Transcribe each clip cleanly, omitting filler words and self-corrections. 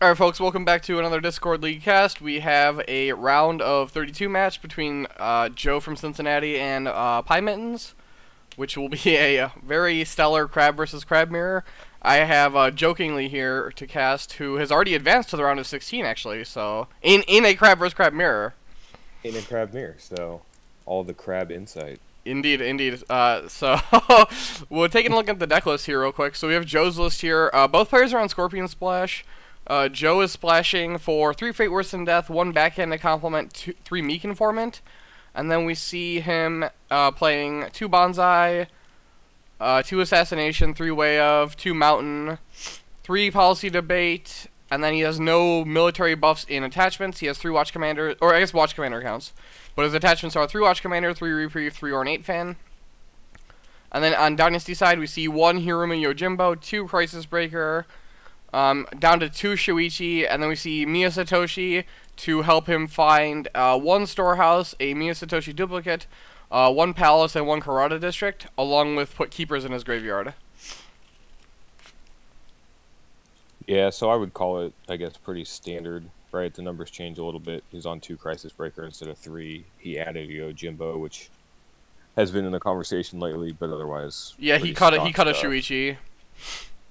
Alright folks, welcome back to another Discord League cast. We have a round of 32 match between Joe from Cincinnati and Pimittens, which will be a very stellar crab versus crab mirror. I have jokingly here to cast who has already advanced to the round of 16 actually, so in a crab versus crab mirror. In a crab mirror, so all the crab insight. Indeed, indeed. So we're taking a look at the deck list here real quick. So we have Joe's list here. Both players are on Scorpion Splash. Joe is splashing for 3 Fate Worse Than Death, 1 Backhanded Compliment, 3 Meek Informant. And then we see him playing 2 Bonsai, 2 Assassination, 3 Way of, 2 Mountain, 3 Policy Debate, and then he has no military buffs in attachments. He has 3 Watch Commander, or I guess Watch Commander counts. But his attachments are 3 Watch Commander, 3 Reprieve, 3 Ornate Fan. And then on Dynasty side, we see 1 Hiruma Yojimbo, 2 Crisis Breaker, down to 2 Shuichi, and then we see Miya Satoshi to help him find 1 Storehouse, a Miya Satoshi duplicate, 1 Palace, and 1 Karada District, along with put keepers in his graveyard. Yeah, so I would call it, I guess, pretty standard, right? The numbers change a little bit. He's on 2 Crisis Breaker instead of 3. He added Yojimbo, which has been in the conversation lately, but otherwise... Yeah, he cut a Shuichi.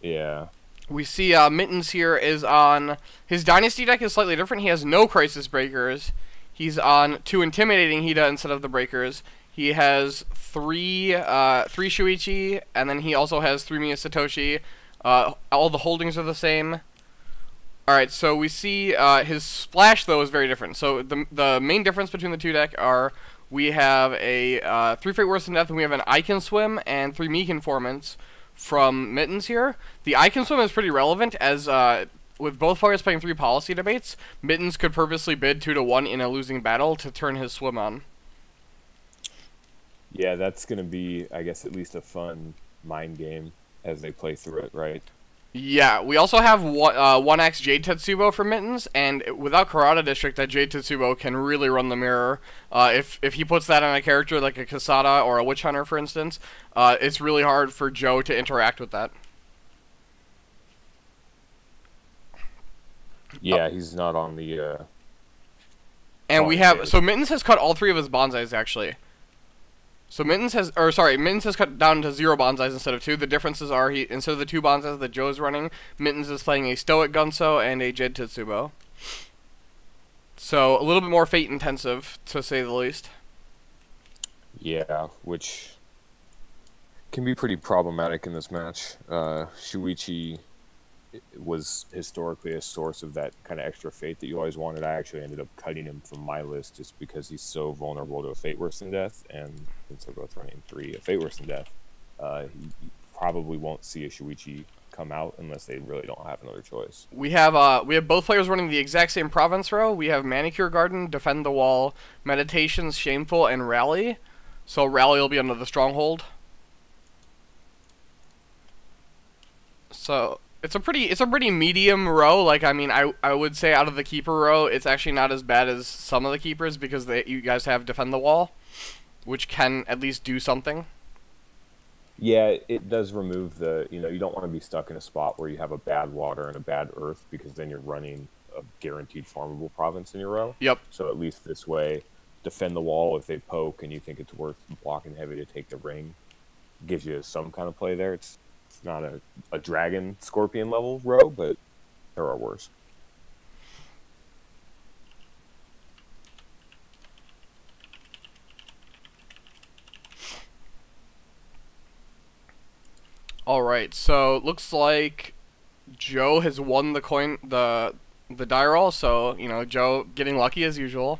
Yeah. We see Mittens here is on... His Dynasty deck is slightly different. He has no Crisis Breakers. He's on 2 Intimidating Hida instead of the Breakers. He has 3 Shuichi, and then he also has 3 Miya Satoshi. All the holdings are the same. Alright, so we see his splash, though, is very different. So the main difference between the 2 decks are we have a 3 Fate Worse Than Death, and we have an I Can Swim and 3 Meek Informants from Mittens here. The I Can Swim is pretty relevant, as with both players playing 3 Policy Debates, Mittens could purposely bid 2 to 1 in a losing battle to turn his swim on. Yeah, that's going to be, I guess, at least a fun mind game as they play through it, right? Yeah, we also have 1x Jade Tetsubo for Mittens, and without Karada District, that Jade Tetsubo can really run the mirror. If he puts that on a character like a Kasada or a Witch Hunter, for instance, it's really hard for Joe to interact with that. Yeah, he's not on the... And we have... So Mittens has cut all 3 of his Bonsais, actually. So Mittens has cut down to 0 Bonsais instead of 2. The differences are, instead of the 2 Bonsais that Joe's running, Mittens is playing a Stoic Gunso and a Jade Tetsubo. So a little bit more fate intensive, to say the least. Yeah, which can be pretty problematic in this match. Shuichi was historically a source of that kind of extra fate that you always wanted. I actually ended up cutting him from my list just because he's so vulnerable to a Fate Worse Than Death, and since they're both running 3 a Fate Worse Than Death, he probably won't see a Shuichi come out unless they really don't have another choice. We have both players running the exact same province row. We have Manicure Garden, Defend the Wall, Meditations, Shameful, and Rally. So Rally will be under the Stronghold. So it's a pretty medium row. Like, I mean, I would say out of the keeper row, it's actually not as bad as some of the keepers because you guys have Defend the Wall, which can at least do something. Yeah, it does remove the, you don't want to be stuck in a spot where you have a bad water and a bad earth, because then you're running a guaranteed farmable province in your row. Yep. So at least this way, Defend the Wall if they poke and you think it's worth blocking heavy to take the ring, gives you some kind of play there. It's not a dragon scorpion level row, but there are worse. Alright, so looks like Joe has won the die roll, so Joe getting lucky as usual.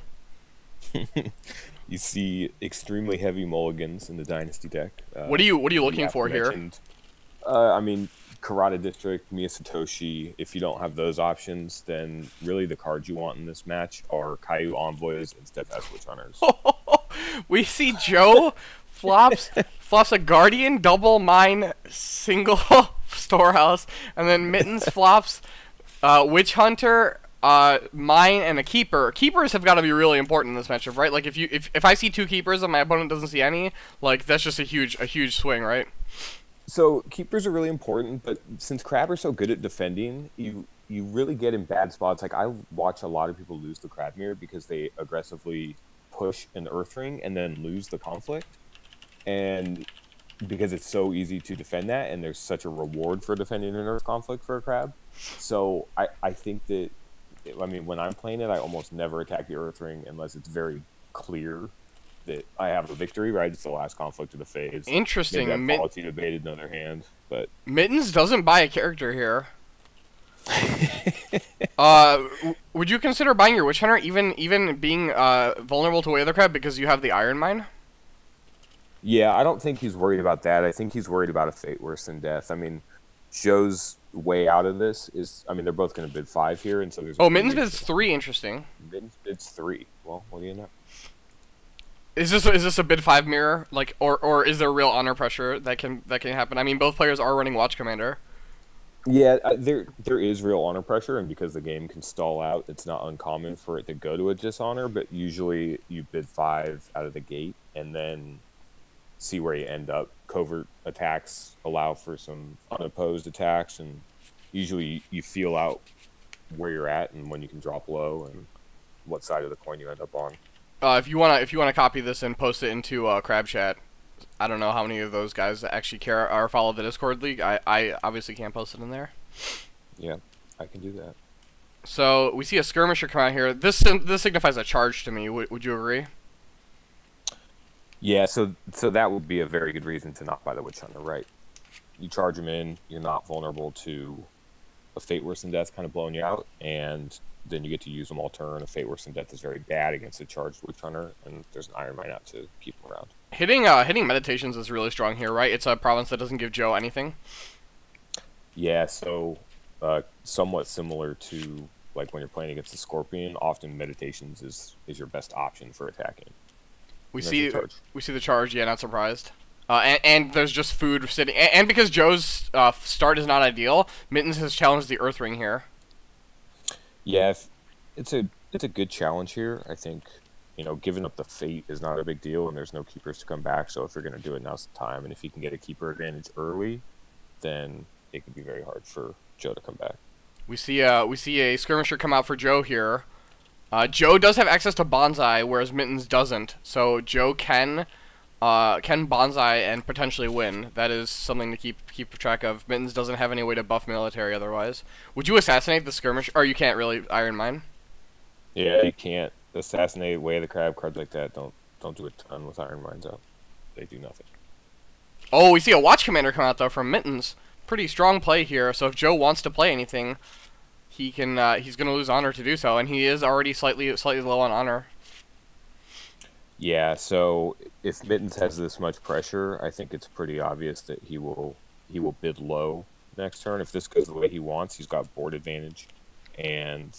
You see extremely heavy mulligans in the Dynasty deck. What are you looking for here? I mean, Karada District, Miya Satoshi. If you don't have those options, then really the cards you want in this match are Kaiju Envoys and Steadfast Witch Hunters. We see Joe flops a Guardian, double mine, single Storehouse, and then Mittens flops Witch Hunter, mine, and a Keeper. Keepers have got to be really important in this matchup, right? Like if I see 2 Keepers and my opponent doesn't see any, like that's just a huge swing, right? So keepers are really important, but since Crab are so good at defending, you really get in bad spots. Like, I watch a lot of people lose the crab mirror because they aggressively push an earth ring and then lose the conflict, and because it's so easy to defend that, and there's such a reward for defending an earth conflict for a crab. So I think that, I mean, when I'm playing it, I almost never attack the earth ring unless it's very clear that I have a victory, right? It's the last conflict of the phase. Interesting. Maybe that policy debated in other hand, but Mittens doesn't buy a character here. Would you consider buying your Witch Hunter, even being vulnerable to Weather Crab because you have the Iron Mine? Yeah, I don't think he's worried about that. I think he's worried about a fate worse than death. I mean, Joe's way out of this is, I mean, they're both going to bid 5 here, and so there's... Oh, Mittens bids 3, interesting. Mittens bids 3. Well, what do you know? Is this a bid 5 mirror, like, or is there real honor pressure that can happen? I mean, both players are running Watch Commander. Yeah, there is real honor pressure, and because the game can stall out, it's not uncommon for it to go to a dishonor, but usually you bid 5 out of the gate, and then see where you end up. Covert attacks allow for some unopposed attacks, and usually you feel out where you're at and when you can drop low and what side of the coin you end up on. If you wanna copy this and post it into Crab Chat, I don't know how many of those guys actually care or follow the Discord League. I obviously can't post it in there. Yeah, I can do that. So we see a skirmisher come out here. This signifies a charge to me. Would you agree? Yeah, so that would be a very good reason to not buy the Witch Hunter, right? You charge him in, you're not vulnerable to a fate worse than death kind of blowing you out, and then you get to use them all turn. A fate worse than death is very bad against a charged Witch Hunter, and there's an Iron Mine out to keep him around. Hitting Meditations is really strong here, right? It's a province that doesn't give Joe anything. Yeah, so somewhat similar to like when you're playing against the Scorpion, often Meditations is your best option for attacking. We see the charge. Yeah, not surprised. And there's just food sitting. And because Joe's start is not ideal, Mittens has challenged the Earth Ring here. Yeah, it's a good challenge here. I think, you know, giving up the fate is not a big deal, and there's no keepers to come back. So if you're going to do it, now's the time. And if you can get a keeper advantage early, then it can be very hard for Joe to come back. We see a skirmisher come out for Joe here. Joe does have access to Bonsai, whereas Mittens doesn't. So Joe can Bonsai and potentially win. That is something to keep track of. Mittens doesn't have any way to buff military otherwise. Would you assassinate the skirmisher? Or you can't really Iron Mine? Yeah, you can't. Assassinate Way of the Crab cards like that don't do a ton with Iron Mines out. They do nothing. Oh, we see a Watch Commander come out though from Mittens. Pretty strong play here. So if Joe wants to play anything, he can. He's going to lose honor to do so, and he is already slightly low on honor. Yeah. So if Mittens has this much pressure, I think it's pretty obvious that he will bid low next turn. If this goes the way he wants, he's got board advantage and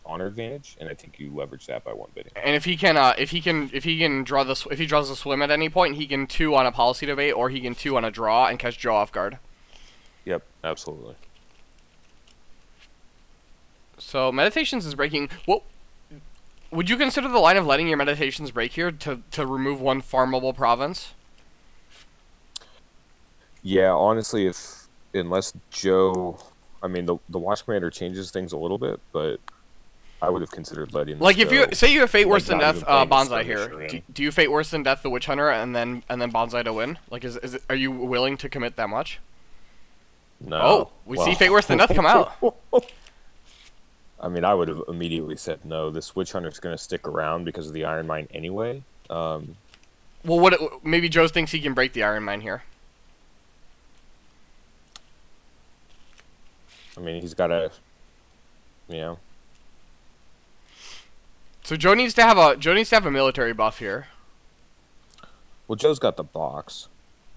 honor advantage, and I think you leverage that by one bidding. And if he draws a swim at any point, he can 2 on a policy debate, or he can 2 on a draw and catch Joe off guard. Yep, absolutely. So Meditations is breaking. Well, would you consider the line of letting your Meditations break here to remove one farmable province? Yeah, honestly, unless Joe, I mean, the Watch Commander changes things a little bit, but I would have considered letting. Like if you say you have Fate Worse Than Death Bonsai here, do you Fate Worse Than Death the Witch Hunter and then Bonsai to win? Like are you willing to commit that much? No. Oh, we see Fate Worse Than Death come out. I mean, I would have immediately said no. This Witch Hunter's going to stick around because of the Iron Mine anyway. Well, maybe Joe thinks he can break the Iron Mine here. I mean, he's got to, you know. So Joe needs to have a military buff here. Well, Joe's got the box.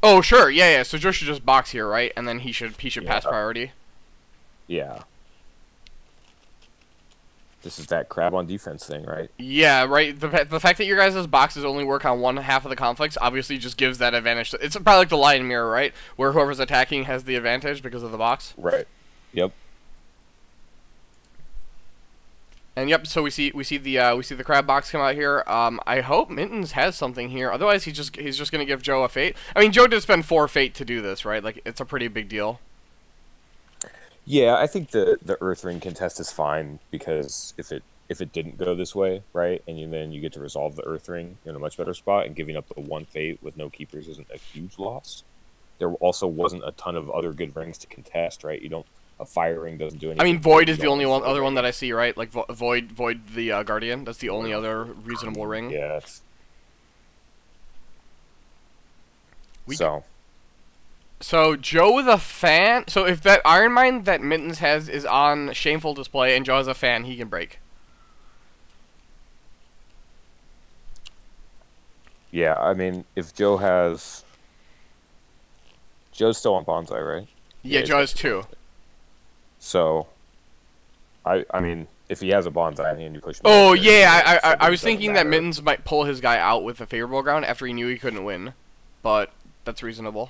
Oh, sure. Yeah. So Joe should just box here, right? And then he should pass priority. Yeah. This is that crab on defense thing, right? Yeah, right. The fact that your guys' boxes only work on one half of the conflicts obviously just gives that advantage. It's probably like the Lion Mirror, right? Where whoever's attacking has the advantage because of the box. Right. Yep. And yep, so we see the crab box come out here. I hope Mittens has something here. Otherwise, he's just gonna give Joe a fate. I mean, Joe did spend 4 fate to do this, right? Like it's a pretty big deal. Yeah, I think the Earth Ring contest is fine because if it didn't go this way, right, and then you get to resolve the Earth Ring, you're in a much better spot, and giving up the one fate with no keepers isn't a huge loss. There also wasn't a ton of other good rings to contest, right? You don't a fire ring doesn't do anything. I mean, Void is the only other one that I see, right? Like Void the Guardian. That's the only other reasonable ring. Yeah. So Joe the fan. So if that Iron Mine that Mittens has is on shameful display and Joe has a fan, he can break. Yeah, I mean, if Joe's still on Bonsai, right? Yeah, Joe has 2. So, I mean, if he has a Bonsai in hand, you push him. Oh yeah, I was thinking that Mittens might pull his guy out with a favorable ground after he knew he couldn't win, but that's reasonable.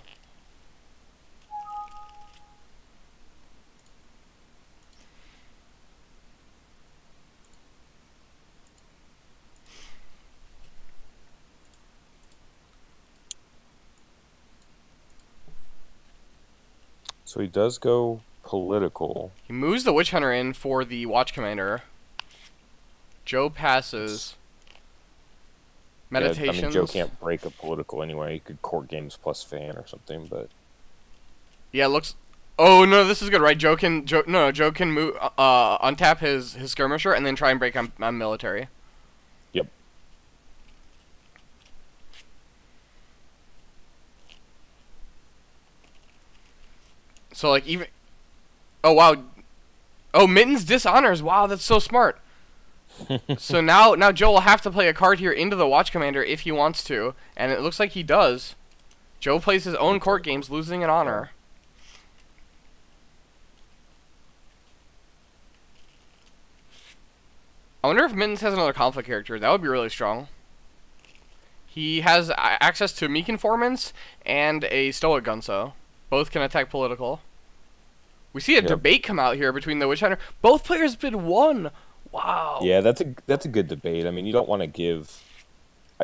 So he does go political. He moves the Witch Hunter in for the Watch Commander. Joe passes. Meditations. Yeah, I mean, Joe can't break a political anyway. He could court games plus fan or something, but yeah, it looks. Oh no, this is good, right? Joe can move, untap his skirmisher and then try and break on military. Yep. So like even. Oh wow. Oh, Mittens dishonors. Wow, that's so smart. So now Joe will have to play a card here into the Watch Commander if he wants to, and it looks like he does. Joe plays his own court games, losing an honor. I wonder if Mittens has another conflict character. That would be really strong. He has access to Meek Informants and a Stoic Gunso. Both can attack political. We see a debate come out here between the Witch Hunter. Both players bid 1. Wow. Yeah, that's a good debate. I mean, you don't want to give.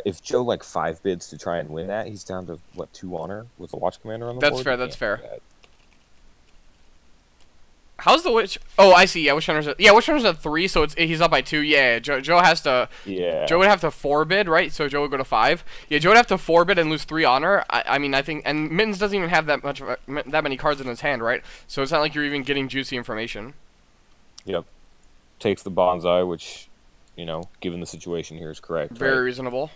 If Joe like 5 bids to try and win that, he's down to what 2 honor with the Watch Commander on the board. That's fair. That's fair. How's the Witch? Oh, I see. Yeah, Witch Hunter's at 3, so he's up by 2. Yeah, Joe has to. Yeah. Joe would have to 4 bid, right? So Joe would go to 5. Yeah, Joe would have to 4 bid and lose 3 honor. I mean, I think, and Mittens doesn't even have that many cards in his hand, right? So it's not like you're even getting juicy information. Yep. Takes the Bonsai, which, you know, given the situation here, is correct. Very reasonable.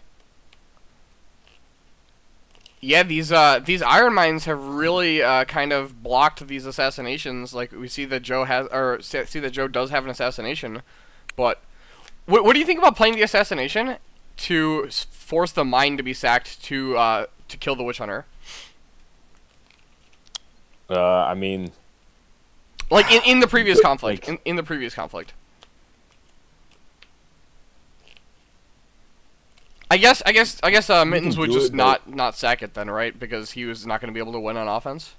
Yeah, these Iron Mines have really kind of blocked these assassinations. Like we see that Joe has, or see that Joe does have an assassination, but what do you think about playing the assassination to force the mine to be sacked to kill the Witch Hunter? I mean, like in the previous conflict, like, in the previous conflict. I guess Mittens would just not sack it then, right? Because he was not going to be able to win on offense.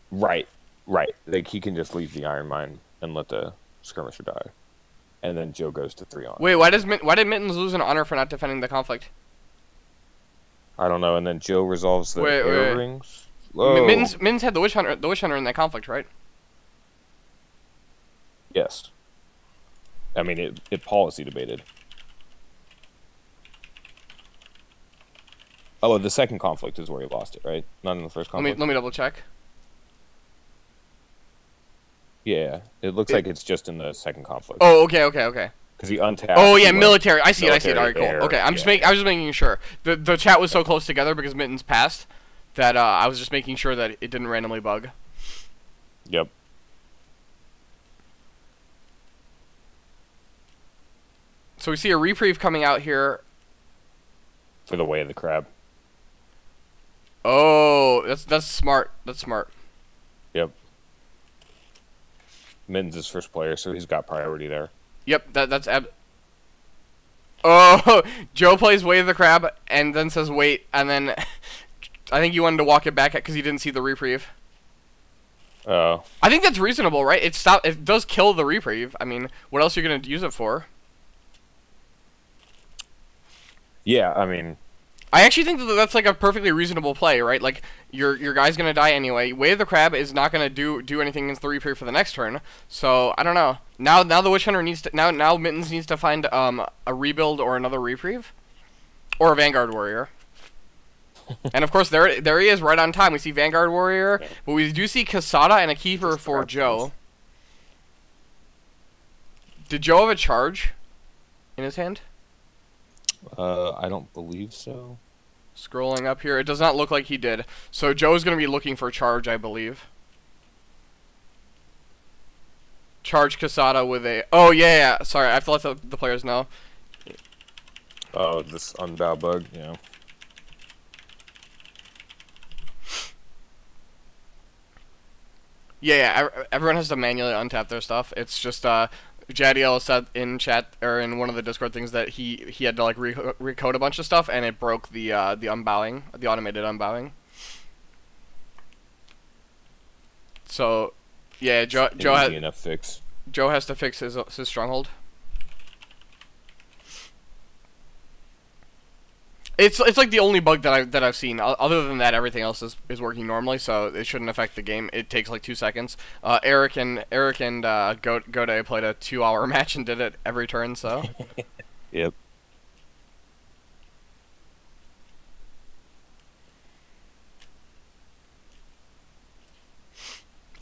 Right. Like he can just leave the Iron Mine and let the skirmisher die, and then Joe goes to 3 honor. Wait, why did Mittens lose an honor for not defending the conflict? I don't know. And then Joe resolves the air rings. Mittens had the Witch Hunter in that conflict, right? Yes. I mean, it policy debated. Oh, the second conflict is where he lost it, right? Not in the first conflict? Let me double check. Yeah, it looks like it's just in the second conflict. Oh, okay. Because he untapped. Oh yeah, military. I see it. Alright, cool. Okay, I was just making sure. The chat was so close together because Mittens passed that I was just making sure that it didn't randomly bug. Yep. So we see a reprieve coming out here. For the Way of the Crab. Oh, that's smart. That's smart. Yep. Mittens is first player, so he's got priority there. Yep, that's Oh, Joe plays Way of the Crab and then says wait, and then I think you wanted to walk it back because he didn't see the reprieve. Oh. I think that's reasonable, right? It does kill the reprieve. I mean, what else are you gonna use it for? Yeah, I mean, I actually think that that's like a perfectly reasonable play, right? Like your guy's gonna die anyway. Way of the Crab is not gonna do anything against the reprieve for the next turn. So I don't know. Now the Witch Hunter needs to now Mittens needs to find a rebuild or another reprieve, or a Vanguard Warrior. And of course there he is right on time. We see Vanguard Warrior, Yeah. but we do see Casada and a Keeper for Joe. Did Joe have a charge in his hand? I don't believe so. Scrolling up here, it does not look like he did. So Joe's going to be looking for charge, I believe. Charge Casada with a... Oh, yeah. Sorry, I have to let the players know. Oh, this unbow bug, yeah. Yeah, everyone has to manually untap their stuff. It's just, Jadiel said in chat, or in one of the Discord things, that he had to, like, recode a bunch of stuff, and it broke the unbowing, the automated unbowing. So, yeah, Joe Easy enough fix. Joe has to fix his stronghold. It's like the only bug that I've seen. Other than that, everything else is working normally, so it shouldn't affect the game. It takes like 2 seconds. Eric and Gode played a 2-hour match and did it every turn. So. Yep.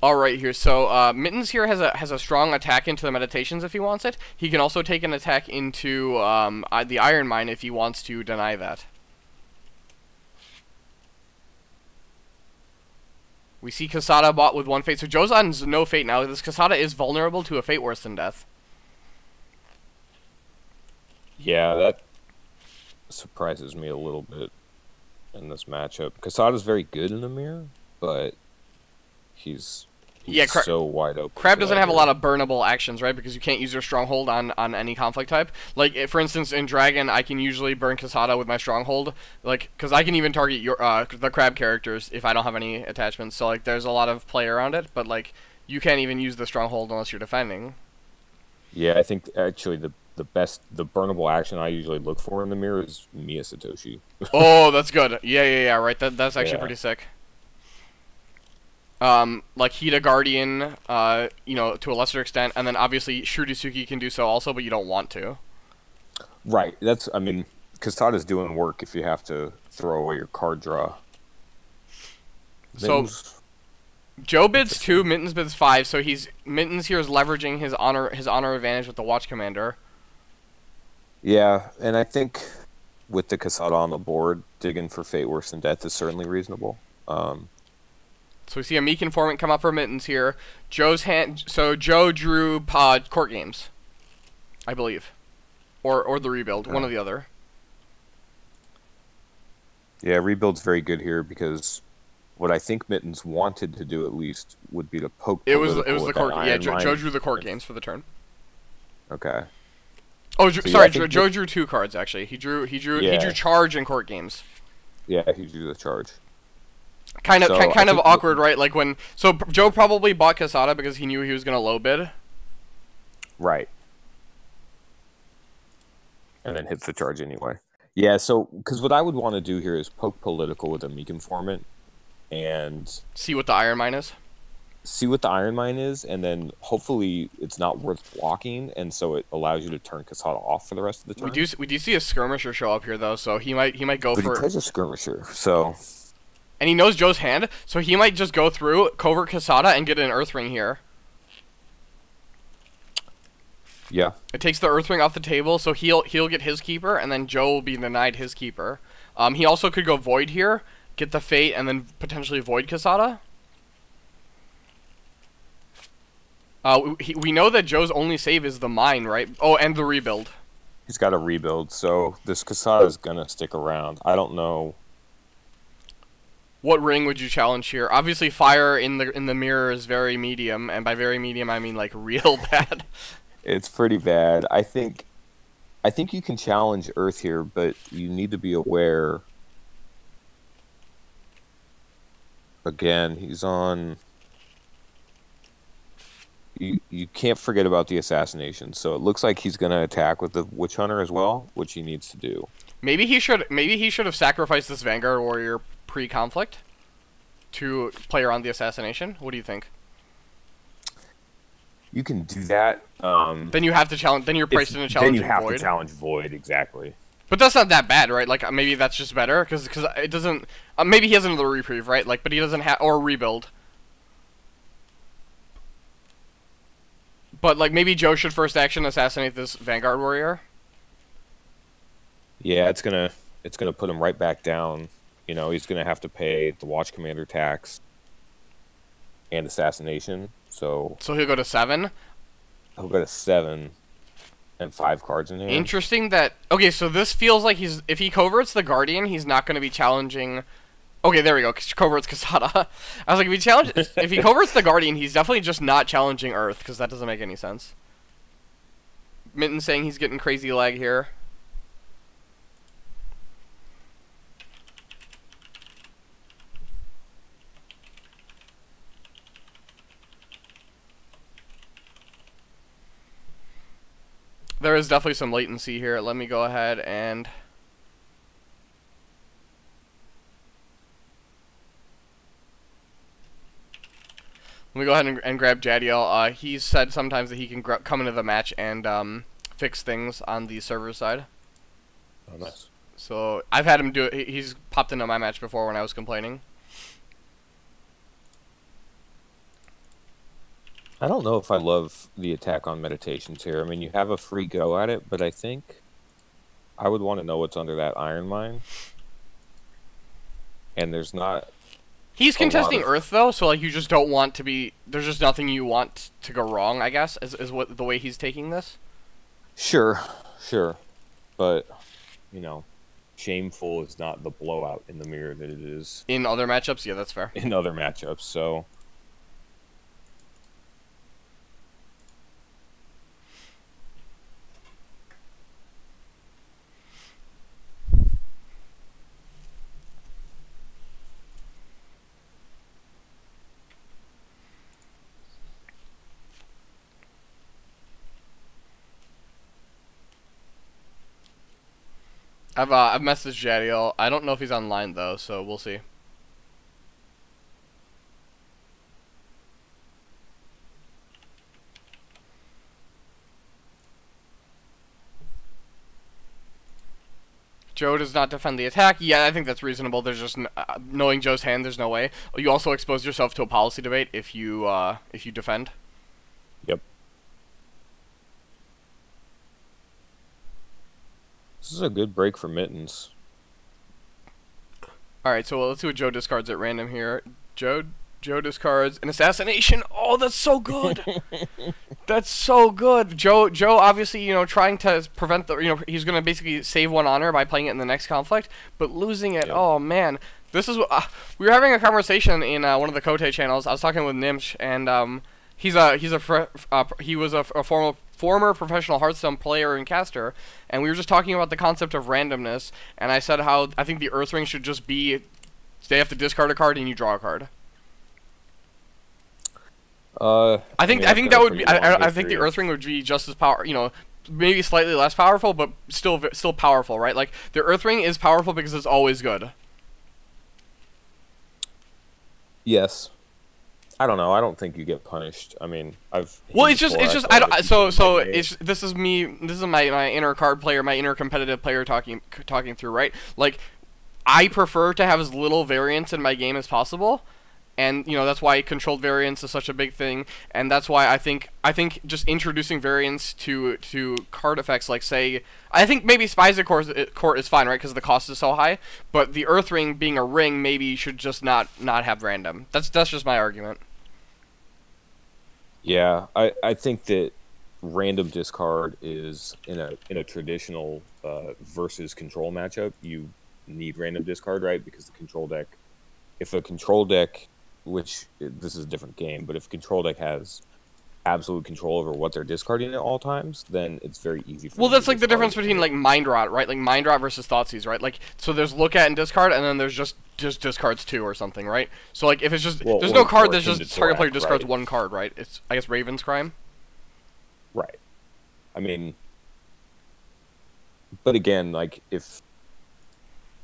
All right, here. So Mittens here has a strong attack into the Meditations if he wants it. He can also take an attack into the Iron Mine if he wants to deny that. We see Casada bought with 1 fate. So Joe's on no fate now. This Casada is vulnerable to a fate worse than death. Yeah, that surprises me a little bit in this matchup. Casada's very good in the mirror, but he's so wide open. Crab doesn't have a lot of burnable actions, right? Because you can't use your stronghold on any conflict type. Like, for instance, in Dragon, I can usually burn Casada with my stronghold, like, because I can even target the Crab characters if I don't have any attachments. So, like, there's a lot of play around it, but, like, you can't even use the stronghold unless you're defending. Yeah, I think, actually, the burnable action I usually look for in the mirror is Mia Satoshi. Oh, that's good. Yeah, right. That's actually pretty sick. Like Hida Guardian, you know, to a lesser extent, and then obviously Shurisuki can do so also, but you don't want to. Right. I mean, Casada's doing work if you have to throw away your card draw. So, Joe bids 2, Mittens bids 5, so Mittens here is leveraging his honor advantage with the Watch Commander. Yeah, and I think with the Casada on the board, digging for Fate Worse Than Death is certainly reasonable. So we see a Meek Informant come up for Mittens here. So Joe drew Court Games, I believe, or the Rebuild, one or the other. Yeah, Rebuild's very good here because what I think Mittens wanted to do at least would be to poke. It was the Court. Yeah, Joe drew the Court Games for the turn. Okay. Oh, sorry, Joe drew 2 cards actually. He drew Charge and Court Games. Yeah, he drew the Charge. Kind of awkward, right? Like Joe probably bought Casada because he knew he was gonna low bid. Right. And then hits the charge anyway. Yeah, so because what I would want to do here is poke political with a Meek Informant and see what the Iron Mine is. See what the Iron Mine is, and then hopefully it's not worth blocking, and so it allows you to turn Casada off for the rest of the turn. We do see a Skirmisher show up here though, so he might go for. But he plays a Skirmisher, so. And he knows Joe's hand, so he might just go through, covert Casada, and get an Earth Ring here. Yeah. It takes the Earth Ring off the table, so he'll get his Keeper, and then Joe will be denied his Keeper. He also could go Void here, get the Fate, and then potentially Void Casada. We know that Joe's only save is the Mine, right? Oh, and the Rebuild. He's got a Rebuild, so this Casada is gonna stick around. I don't know. What ring would you challenge here? Obviously, Fire in the mirror is very medium, and by very medium I mean like real bad. It's pretty bad. I think you can challenge Earth here, but you need to be aware. Again, he's on you can't forget about the assassination. So it looks like he's going to attack with the Witch Hunter as well, which he needs to do. Maybe he should have sacrificed this Vanguard Warrior pre-conflict to play around the assassination. What do you think? You can do that. Then you have to challenge. Then you're priced in a challenge. Then you have Void. to challenge Void, exactly. But that's not that bad, right? Like maybe that's just better because it doesn't. Maybe he has another reprieve, right? Like, but he doesn't have or rebuild. But like maybe Joe should first action assassinate this Vanguard Warrior. Yeah, it's gonna put him right back down. You know, he's gonna have to pay the Watch Commander tax and assassination. So he'll go to 7. He'll go to 7 and 5 cards in hand. Interesting that. Okay, so this feels like if he coverts the Guardian, he's not going to be challenging. Okay, there we go. Coverts Kasada. I was like, if he coverts the Guardian, he's definitely just not challenging Earth because that doesn't make any sense. Minton saying he's getting crazy lag here. There is definitely some latency here. Let me go ahead and... Let me go ahead and grab Jadiel. He's said sometimes that he can come into the match and fix things on the server side. Oh, nice. So I've had him do it. He's popped into my match before when I was complaining. I don't know if I love the attack on meditations here. I mean, you have a free go at it, but I think I would want to know what's under that iron mine. And there's not... He's contesting Earth, though, so like you just don't want to be... There's just nothing you want to go wrong, I guess, is what the way he's taking this. Sure. But, you know, shameful is not the blowout in the mirror that it is... In other matchups? Yeah, that's fair. In other matchups, so... I've messaged Jadiel. I don't know if he's online though, so we'll see. Joe does not defend the attack. Yeah, I think that's reasonable. There's just knowing Joe's hand, there's no way. You also expose yourself to a policy debate if you defend. Yep. This is a good break for Mittens. Alright, so let's see what Joe discards at random here. Joe discards an assassination. Oh, that's so good. That's so good. Joe obviously, you know, trying to prevent the, you know, he's going to basically save 1 honor by playing it in the next conflict, but losing it. Yep. Oh man. This is what we were having a conversation in one of the Kote channels. I was talking with Nimsh, and he was a former professional Hearthstone player and caster, and we were just talking about the concept of randomness, and I said how I think the Earthring should just be they have to discard a card and you draw a card. I think that would be I think the Earthring would be just as you know, maybe slightly less powerful, but still powerful, right? Like the Earthring is powerful because it's always good. Yes. I don't know. I don't think you get punished. I mean, this is my inner card player, my inner competitive player talking through, right? Like, I prefer to have as little variance in my game as possible, and you know that's why controlled variance is such a big thing, and that's why I think just introducing variance to card effects, like say, I think maybe Spies Court is fine, right? Because the cost is so high, but the Earthring being a ring maybe should just not have random. That's just my argument. Yeah, I think that random discard is in a traditional versus control matchup. You need random discard, right? Because the control deck, if a control deck, which this is a different game, but if a control deck has absolute control over what they're discarding at all times, then it's very easy for Well, them that's to like the discard difference it. between like Mind Rot, right? Like Mind Rot versus Thoughtseize, right? Like so there's look at and discard, and then there's just discards 2 or something, right? So like if it's just Well, there's no card or that's just Hidden target player Thorax, discards right? 1 card, right? It's I guess Raven's Crime. Right. I mean, but again, like if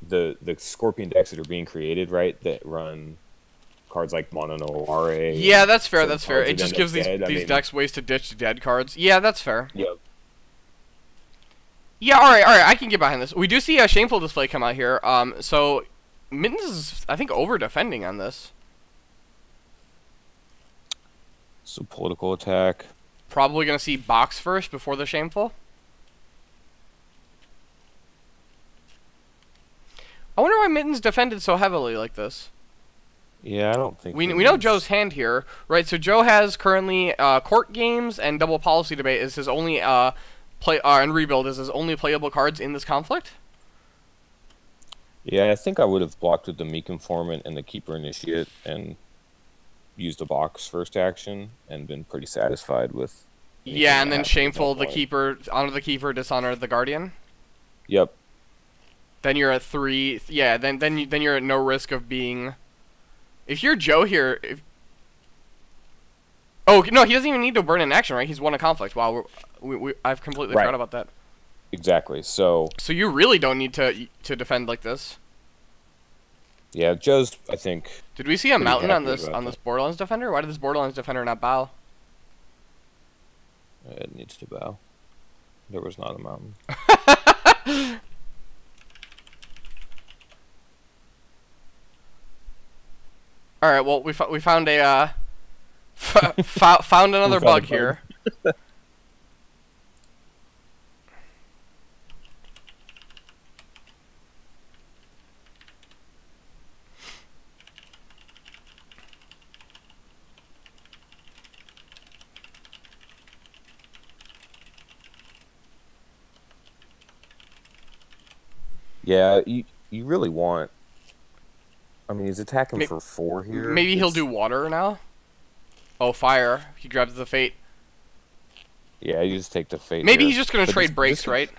the Scorpion decks that are being created, right, that run cards like Mono no RA. Yeah, that's fair. some That's fair. cards It that just end gives up dead, I these mean, decks ways to ditch dead cards. Yeah, that's fair. Yep. Yeah, all right. I can get behind this. We do see a Shameful Display come out here. So Mittens is, I think, over defending on this. So political attack. Probably gonna see box first before the Shameful. I wonder why Mittens defended so heavily like this. Yeah, I don't think We know Joe's hand here, right? So Joe has currently Court Games and Double Policy Debate is his only and Rebuild is his only playable cards in this conflict. Yeah, I think I would have blocked with the Meek Informant and the Keeper Initiate and used a box first action and been pretty satisfied with. Yeah, and then at Shameful that the point. Keeper, honor the Keeper, dishonor the Guardian. Yep. Then you're at 3. Yeah, then you're at no risk of being. If you're Joe here, oh no, he doesn't even need to burn in action, right? He's won a conflict. Wow, I've completely Right. forgot about that. Exactly. So You really don't need to defend like this. yeah, Joe's I think Did we see a pretty mountain on happy this about this Borderlands defender? Why did this Borderlands defender not bow? it needs to bow. There was not a mountain. All right, well we found a found another We found bug a bug. here. Yeah, you really want. I mean, he's attacking for 4 here. Maybe he'll It's- do water now. Oh, fire! He grabs the fate. Yeah, you just take the fate. Maybe here. he's just gonna But trade this- breaks, this- right?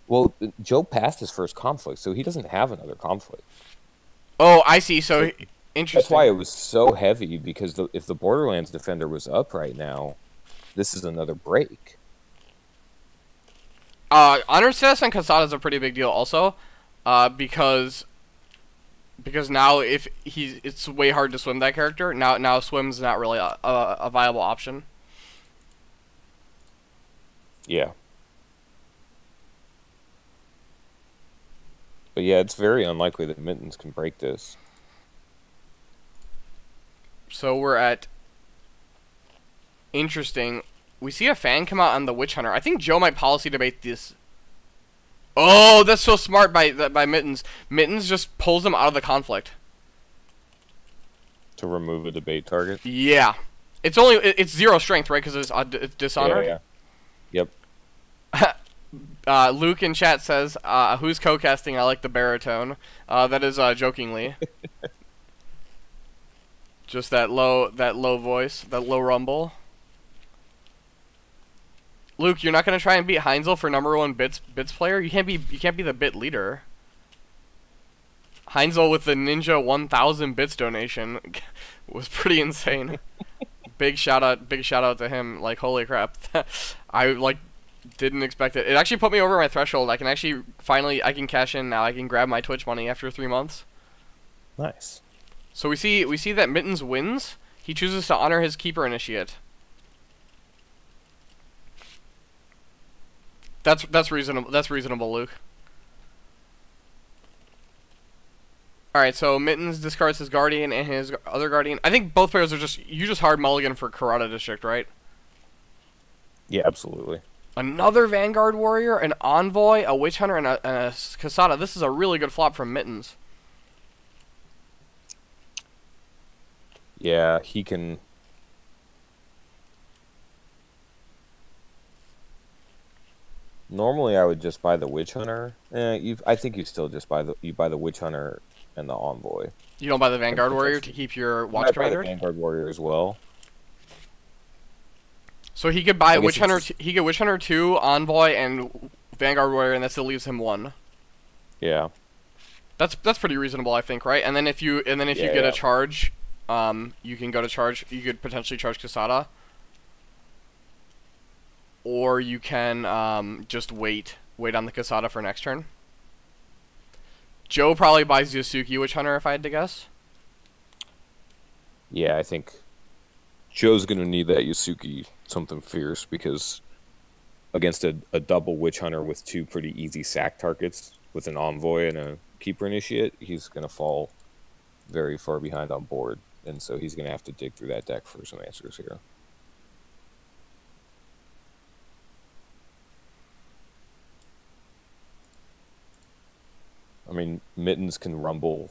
Well, Joe passed his first conflict, so he doesn't have another conflict. Oh, I see. So interesting. That's why it was so heavy, because if the Borderlands defender was up right now, this is another break. Honor status on Casada is a pretty big deal, also, because now if it's way hard to swim that character. Now swim's not really a viable option. Yeah. But yeah, it's very unlikely that Mittens can break this. So we're at interesting. We see a fan come out on the Witch Hunter. I think Joe might policy debate this. Oh, that's so smart by Mittens. Mittens just pulls him out of the conflict. To remove a debate target. Yeah, it's 0 strength, right? Because it's dishonor. Yeah. Yep. Luke in chat says, "Who's co-casting? I like the baritone." That is jokingly. Just that low voice, that low rumble. Luke, you're not gonna try and beat Heinzel for #1 bits player. You can't be the bit leader. Heinzel with the Ninja 1,000 bits donation was pretty insane. Big shout out to him. Like, holy crap, I didn't expect it. It actually put me over my threshold. I can actually finally cash in now. I can grab my Twitch money after 3 months. Nice. So we see that Mittens wins. He chooses to honor his Keeper Initiate. That's reasonable. That's reasonable, Luke. All right, so Mittens discards his Guardian and his other Guardian. I think both players are just hard mulligan for Karada District, right? Yeah, absolutely. Another Vanguard Warrior, an Envoy, a Witch Hunter, and a Casada. This is a really good flop from Mittens. Yeah, he can. Normally, I would just buy the Witch Hunter. I think you still just buy the Witch Hunter and the Envoy. You don't buy the Vanguard Warrior to keep your Watch I buy the Commander? Vanguard Warrior as well. So he could buy I guess Witch it's Hunter. just- He could Witch Hunter 2, Envoy, and Vanguard Warrior, and that still leaves him 1. Yeah. That's pretty reasonable, I think, right? And then if you Yeah, get yeah. a charge, you can go to charge. You could potentially charge Kasada, or you can just wait on the Kasada for next turn. Joe probably buys Yasuki Witch Hunter if I had to guess. Yeah, I think Joe's going to need that Yasuki something fierce because against a double Witch Hunter with 2 pretty easy sack targets with an Envoy and a Keeper Initiate, he's going to fall very far behind on board. And so he's going to have to dig through that deck for some answers here. I mean, Mittens can rumble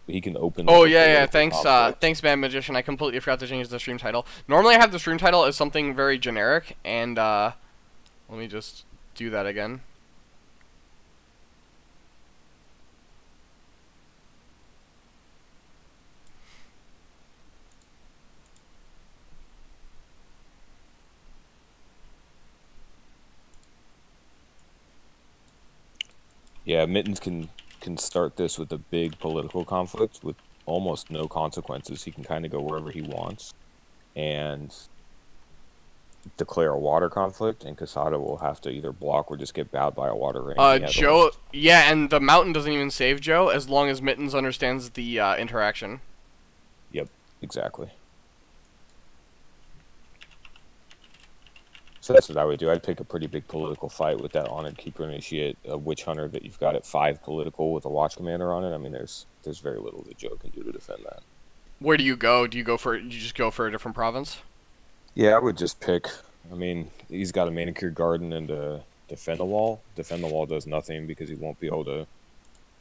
he can open. Oh the yeah, yeah. political Thanks, conflict. thanks, Mad Magician. I completely forgot to change the stream title. Normally, I have the stream title as something very generic, and let me just do that again. Yeah, Mittens can start this with a big political conflict with almost no consequences. He can kind of go wherever he wants and declare a water conflict, and Kasada will have to either block or just get bowed by a water ring. Joe, yeah, and the mountain doesn't even save Joe as long as Mittens understands the interaction. Yep, exactly. So that's what I would do. I'd pick a pretty big political fight with that Honored Keeper Initiate, a Witch Hunter that you've got at 5 political with a Watch Commander on it. I mean, there's very little that Joe can do to defend that. Where do you go? Do you just go for a different province? Yeah, I would just pick. I mean, he's got a Manicured Garden and a Defend the Wall. Defend the Wall does nothing because he won't be able to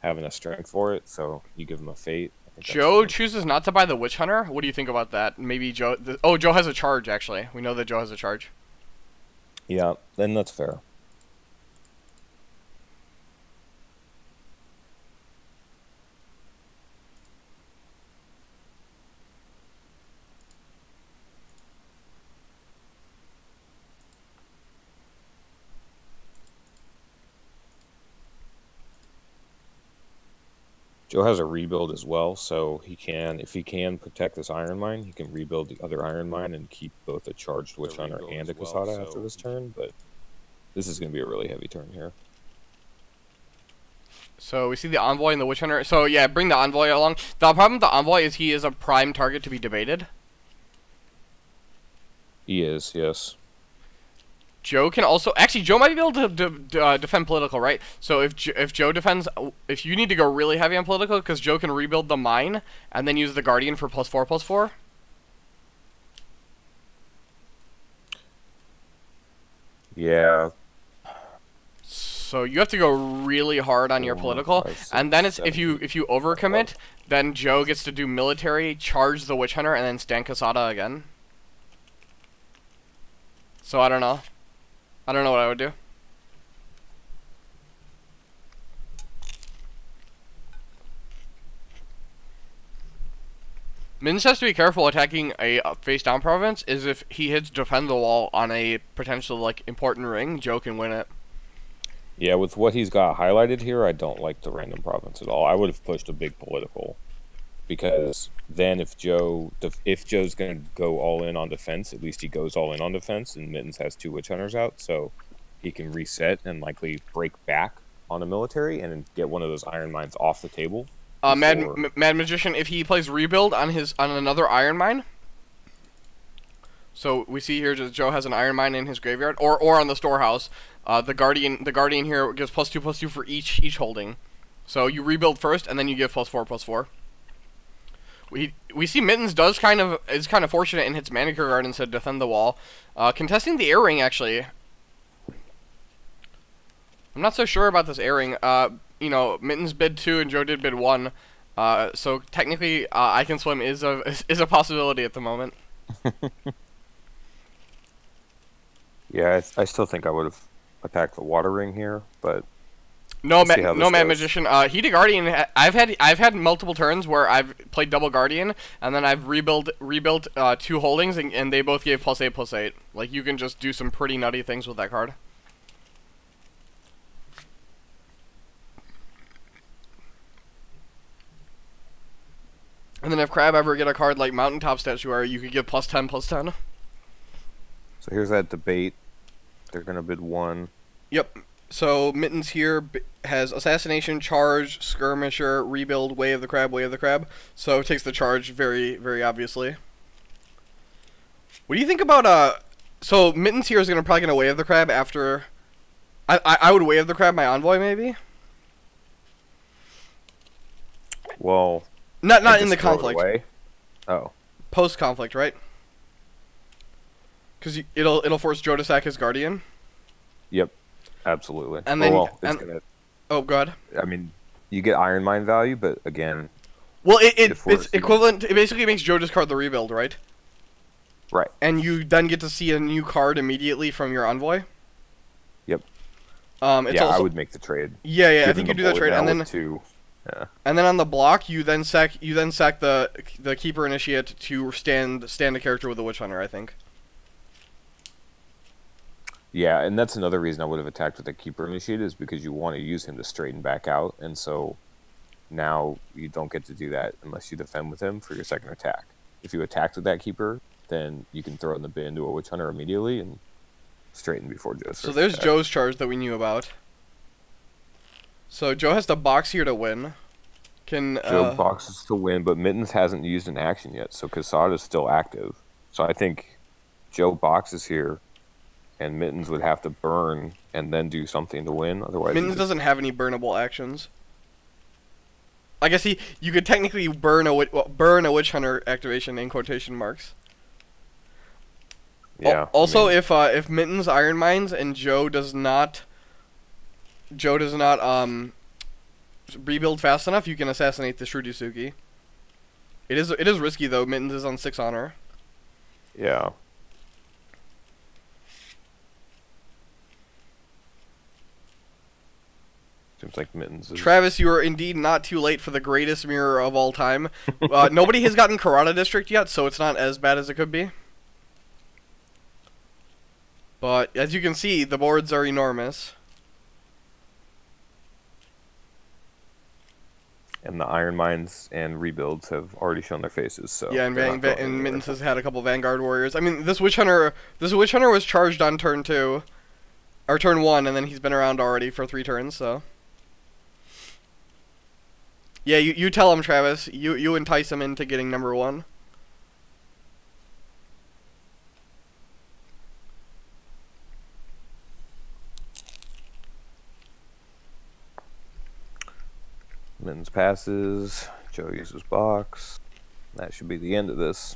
have enough strength for it, so you give him a Fate. I think that's Joe fine. chooses not to buy the Witch Hunter. What do you think about that? Maybe Joe... oh, Joe has a charge, actually. We know that Joe has a charge. Yeah, then that's fair. Joe has a rebuild as well, so if he can protect this Iron Mine, he can rebuild the other Iron Mine and keep both a charged Witch Hunter and a Kasada after this turn, but this is going to be a really heavy turn here. So we see the Envoy and the Witch Hunter. So yeah, bring the Envoy along. The problem with the Envoy is he is a prime target to be debated. He is, yes. Joe can also... actually, Joe might be able to defend political, right? So if Joe defends... if you need to go really heavy on political, because Joe can rebuild the mine, and then use the Guardian for +4/+4. Yeah. So you have to go really hard on your 4, political, 5, 6, and then it's 7, if you overcommit, then Joe gets to do military, charge the Witch Hunter, and then stand Kasada again. So I don't know. I don't know what I would do. Mins has to be careful attacking a face-down province, is if he hits defend the wall on a potential like important ring, Joe can win it. Yeah, with what he's got highlighted here, I don't like the random province at all. I would have pushed a big political, because then if Joe's going to go all in on defense, at least he goes all in on defense, and Mittens has 2 Witch Hunters out, so he can reset and likely break back on a military and get one of those Iron Mines off the table. Mad Magician, if he plays rebuild on another Iron Mine. So we see here that Joe has an Iron Mine in his graveyard, or on the storehouse. The Guardian here gives +2/+2 for each holding. So you rebuild first, and then you give +4/+4. We see Mittens is kind of fortunate and hits Manicure Guard instead of defend the wall, contesting the air ring actually. I'm not so sure about this air ring. You know, Mittens bid 2 and Joe did bid 1. So technically, I can swim is a possibility at the moment. Yeah, I still think I would have attacked the water ring here, but No, Let's see how no this Mad goes. Magician. Heated Guardian. I've had multiple turns where I've played double Guardian, and then I've rebuilt two holdings, and they both gave +8/+8. Like, you can just do some pretty nutty things with that card. And then if Crab ever get a card like Mountaintop Statuary, you could give +10/+10. So here's that debate. They're gonna bid 1. Yep. So Mittens here has Assassination, Charge, Skirmisher, Rebuild, Way of the Crab, Way of the Crab. So it takes the charge very, very obviously. What do you think about So Mittens here is probably gonna Way of the Crab after. I would Way of the Crab my Envoy maybe. Well, Not in the just throw it conflict. away? Oh. Post conflict, right? Because it'll force Joe to sack his Guardian. Yep. Absolutely. And then it's gonna. Oh god. I mean, you get Iron Mine value, but again. Well, it's equivalent. It basically makes Joe discard the Rebuild, right? Right. And you then get to see a new card immediately from your Envoy. Yep. It's yeah, also, I would make the trade. Yeah, I think you do that trade, and then Yeah. And then on the block, you then sack the Keeper Initiate to stand a character with the Witch Hunter, I think. Yeah, and that's another reason I would have attacked with the Keeper Initiate is because you want to use him to straighten back out, and so now you don't get to do that unless you defend with him for your second attack. If you attacked with that Keeper, then you can throw it in the bin to a Witch Hunter immediately and straighten before Joe's. So there's Joe's charge that we knew about. So Joe has to box here to win. Joe boxes to win, but Mittens hasn't used an action yet, so Casada is still active. So I think Joe boxes here, and Mittens would have to burn and then do something to win. Otherwise, Mittens doesn't have any burnable actions. I guess you could technically burn a Witch Hunter activation in quotation marks. Yeah. Also, if Mittens Iron Mines and Joe does not rebuild fast enough, you can assassinate the Shrudisuki. It is risky though. Mittens is on 6 honor. Yeah. Seems like Mittens is... Travis, you are indeed not too late for the greatest mirror of all time. Nobody has gotten Karada District yet, so it's not as bad as it could be. But as you can see, the boards are enormous. And the Iron Mines and Rebuilds have already shown their faces, so... Yeah, and Mittens has had a couple Vanguard Warriors. I mean, this Witch Hunter was charged on turn 2. Or turn 1, and then he's been around already for 3 turns, so... Yeah, you tell him, Travis. You entice him into getting number 1. Mittens passes. Joe uses box. That should be the end of this.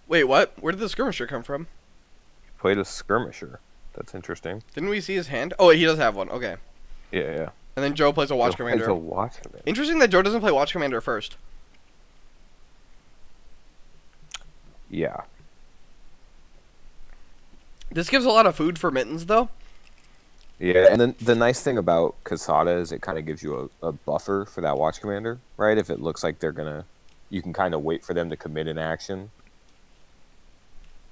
Wait, what? Where did the Skirmisher come from? He played a Skirmisher. That's interesting. Didn't we see his hand? Oh, he does have one. Okay. Yeah. And then Joe plays a Watch Commander. Plays a Watch Commander. Interesting that Joe doesn't play Watch Commander first. Yeah. This gives a lot of food for Mittens, though. Yeah, and then the nice thing about Casada is it kind of gives you a buffer for that Watch Commander, right? If it looks like they're gonna... You can kind of wait for them to commit an action.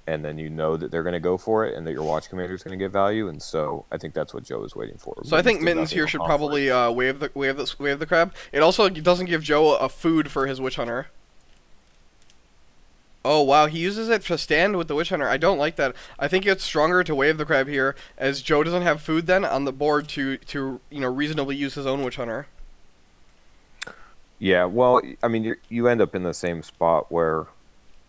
And then you know that they're going to go for it and that your Watch Commander is going to get value, and so I think that's what Joe is waiting for. So I think Mittens here should probably wave the crab. It also doesn't give Joe a food for his Witch Hunter. Oh wow, he uses it to stand with the Witch Hunter. I don't like that. I think it's stronger to wave the crab here, as Joe doesn't have food then on the board to reasonably use his own Witch Hunter. Yeah, well, I mean, you end up in the same spot where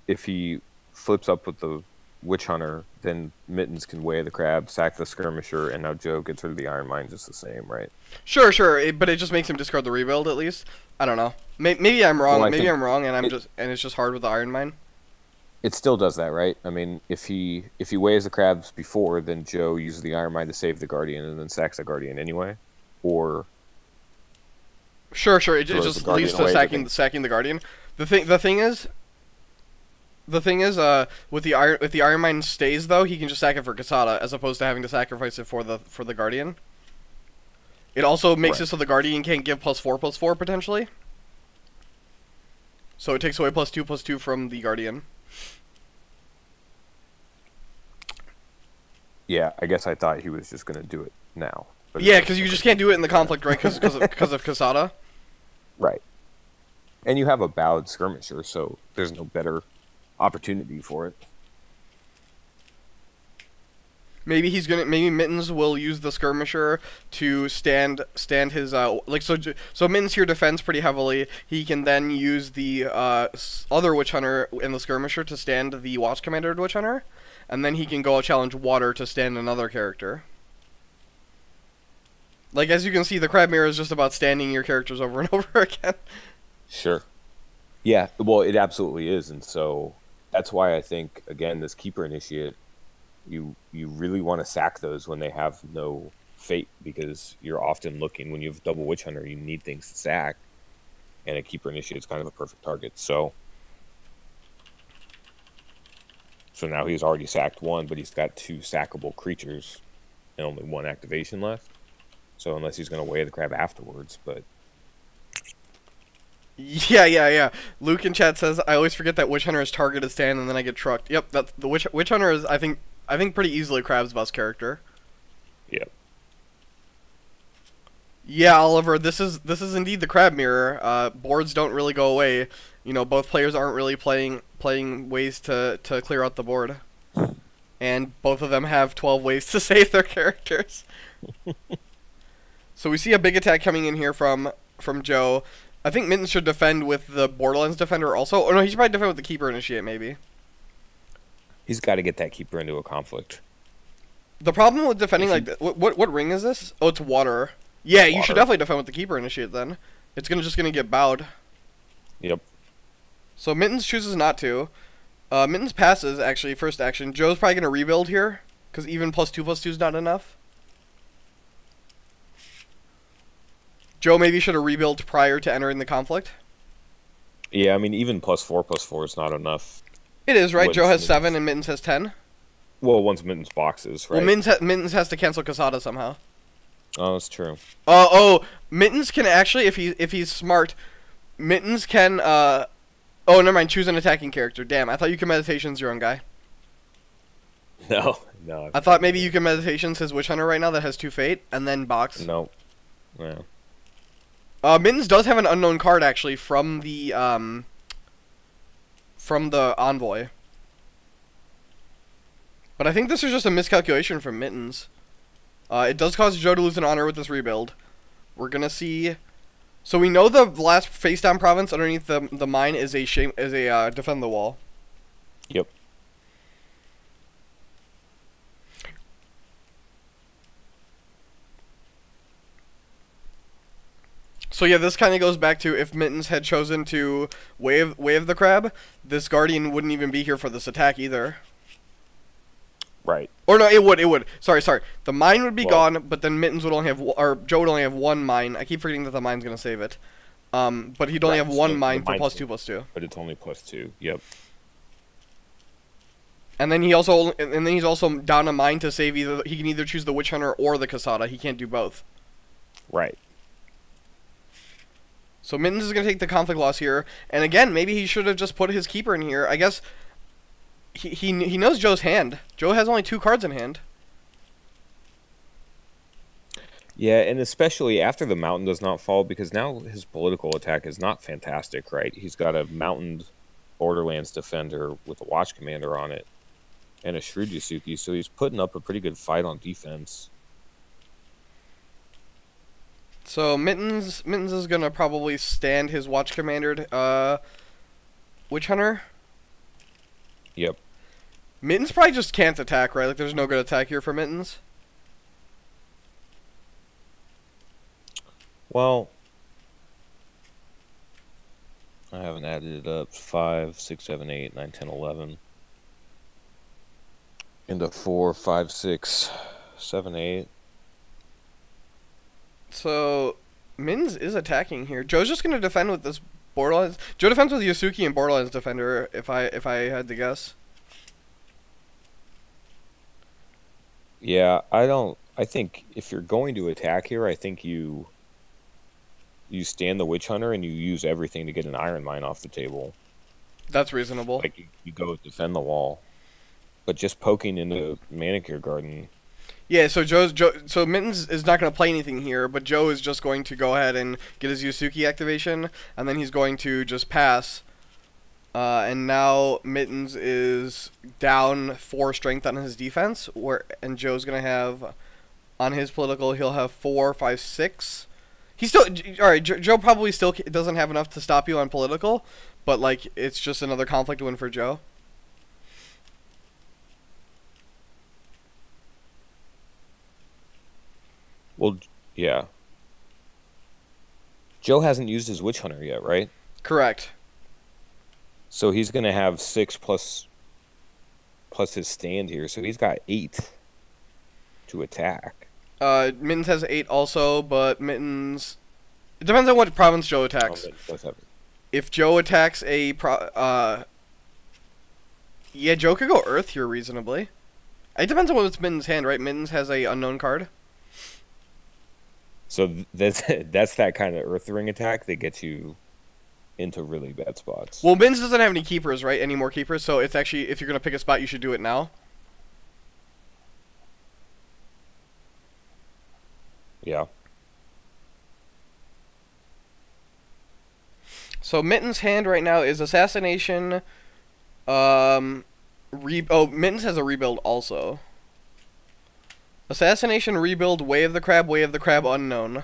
if he flips up with the Witch Hunter, then Mittens can weigh the crab, sack the Skirmisher, and now Joe gets rid of the Iron Mine just the same, right? Sure, but it just makes him discard the Rebuild at least. I don't know. Maybe I'm wrong. Well, maybe I'm wrong, and it's just hard with the Iron Mine. It still does that, right? I mean, if he weighs the crabs before, then Joe uses the Iron Mine to save the Guardian and then sacks the Guardian anyway, or... Sure. It just leads to sacking the Guardian. The thing is, The thing is, with the Iron Mine stays though, he can just sack it for Kasada as opposed to having to sacrifice it for the Guardian. It also makes it so the Guardian can't give +4/+4 potentially. So it takes away +2/+2 from the Guardian. Yeah, I guess I thought he was just gonna do it now. But Yeah, because you just can't do it in the conflict, right? Because of Kasada. Right. And you have a bowed skirmisher, so there's no better opportunity for it. Maybe maybe Mittens will use the skirmisher to stand his so Mittens here defends pretty heavily. He can then use the other Witch Hunter in the skirmisher to stand the Watch Commander Witch Hunter, and then he can go challenge Water to stand another character. Like, as you can see, the Crab Mirror is just about standing your characters over and over again. Sure. Yeah, well, it absolutely is, and so that's why I think, again, this Keeper Initiate, you really want to sack those when they have no fate, because you're often looking, when you have double Witch Hunter, you need things to sack, and a Keeper Initiate is kind of a perfect target. So now he's already sacked one, but he's got 2 sackable creatures and only 1 activation left. So unless he's going to weigh the crab afterwards, but... Yeah. Luke in chat says, I always forget that Witch Hunter is targeted stand and then I get trucked. Yep, that's the Witch Hunter is, I think pretty easily Crab's best character. Yep. Yeah, Oliver, this is indeed the Crab Mirror. Boards don't really go away. You know, both players aren't really playing ways to clear out the board. And both of them have 12 ways to save their characters. So we see a big attack coming in here from Joe. I think Mittens should defend with the Borderlands Defender also. Oh no, he should probably defend with the Keeper Initiate maybe. He's got to get that Keeper into a conflict. The problem with defending what ring is this? Oh, it's Water. Yeah, you should definitely defend with the Keeper Initiate then. It's just gonna get bowed. Yep. So Mittens chooses not to. Mittens passes actually first action. Joe's probably gonna rebuild here because even +2/+2 is not enough. Joe maybe should have rebuilt prior to entering the conflict. Yeah, I mean, even +4/+4 is not enough. It is, right? Joe has 7 and Mittens has 10. Well, once Mittens boxes, right? Well, Mittens has to cancel Kasada somehow. Oh, that's true. Mittens can actually, if he's smart, Mittens can, oh, never mind, choose an attacking character. Damn, I thought you could Meditations your own guy. No. I thought maybe you could Meditations his Witch Hunter right now that has 2 fate, and then box. No. Yeah. Mittens does have an unknown card, actually, from the Envoy. But I think this is just a miscalculation from Mittens. It does cause Joe to lose an honor with this rebuild. We're gonna see... So we know the last face-down province underneath the mine is a defend the wall. Yep. So yeah, this kind of goes back to if Mittens had chosen to wave the crab, this Guardian wouldn't even be here for this attack either. Right. Or no, it would. Sorry. The mine would be gone, but then Mittens would only have, or Joe would only have 1 mine. I keep forgetting that the mine's gonna save it. But he'd only have 1 mine for +2/+2. But it's only +2. Yep. And then he's also down a mine to save either. He can either choose the Witch Hunter or the Kasada. He can't do both. Right. So Mittens is gonna take the conflict loss here, and again, maybe he should have just put his Keeper in here. I guess he knows Joe's hand. Joe has only 2 cards in hand. Yeah, and especially after the mountain does not fall, because now his political attack is not fantastic, right? He's got a mountained Borderlands Defender with a Watch Commander on it, and a Shrewd Yasuki, so he's putting up a pretty good fight on defense. So Mittens is gonna probably stand his Watch Commander Witch Hunter. Yep. Mittens probably just can't attack, right? Like there's no good attack here for Mittens. Well, I haven't added it up. 5, 6, 7, 8, 9, 10, 11. Into 4, 5, 6, 7, 8. So Mittens is attacking here. Joe's just gonna defend with this Borderlands. Joe defends with Yasuki and Borderlands Defender. If I had to guess. Yeah, I don't. I think if you're going to attack here, I think you stand the Witch Hunter and you use everything to get an Iron Mine off the table. That's reasonable. Like you go defend the wall, but just poking into Manicure Garden. Yeah, so so Mittens is not going to play anything here, but Joe is just going to go ahead and get his Yasuki activation, and then he's going to just pass. And now Mittens is down 4 strength on his defense, and Joe's going to have, on his political, he'll have 4, 5, 6. He's still, alright, Joe probably still doesn't have enough to stop you on political, but, like, it's just another conflict win for Joe. Well, yeah. Joe hasn't used his Witch Hunter yet, right? Correct. So he's going to have 6 plus his stand here, so he's got 8 to attack. Mittens has 8 also, but Mittens... It depends on what province Joe attacks. If Joe attacks a yeah, Joe could go Earth here reasonably. It depends on what's Mittens' hand, right? Mittens has a unknown card. So that's that kind of Earth Ring attack that gets you into really bad spots. Well, Mittens doesn't have any keepers, right? Any more keepers, so it's actually, if you're going to pick a spot, you should do it now. Yeah. So Mittens' hand right now is Assassination, Mittens has a rebuild also. Assassination, rebuild, Way of the Crab, unknown.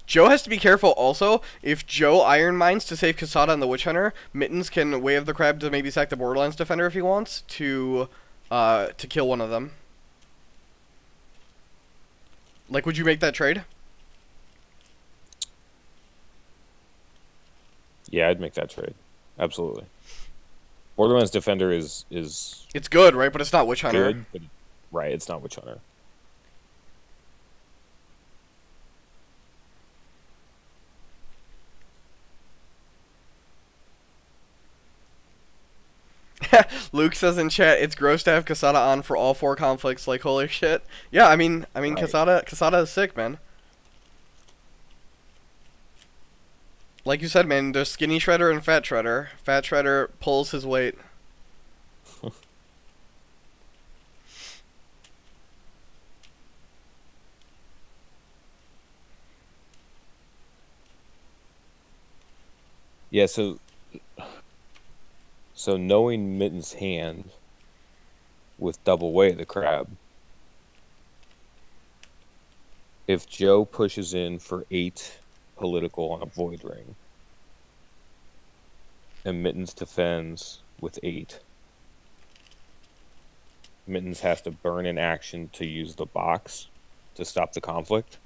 Joe has to be careful also. If Joe Iron Mines to save Kasada and the Witch Hunter, Mittens can Way of the Crab to maybe sack the Borderlands Defender if he wants to kill one of them. Like, would you make that trade? Yeah, I'd make that trade. Absolutely. Borderlands Defender is it's good, right? But it's not Witch Hunter. Good, but right, it's not Witch Hunter. Luke says in chat, it's gross to have Kasada on for all 4 conflicts. Like, holy shit. Yeah, I mean, right. Kasada is sick, man. Like you said, man, there's Skinny Shredder and Fat Shredder. Fat Shredder pulls his weight. Yeah, so knowing Mittens' hand with double Way of the Crab, if Joe pushes in for 8 political on a Void Ring, and Mittens defends with 8, Mittens has to burn an action to use the box to stop the conflict.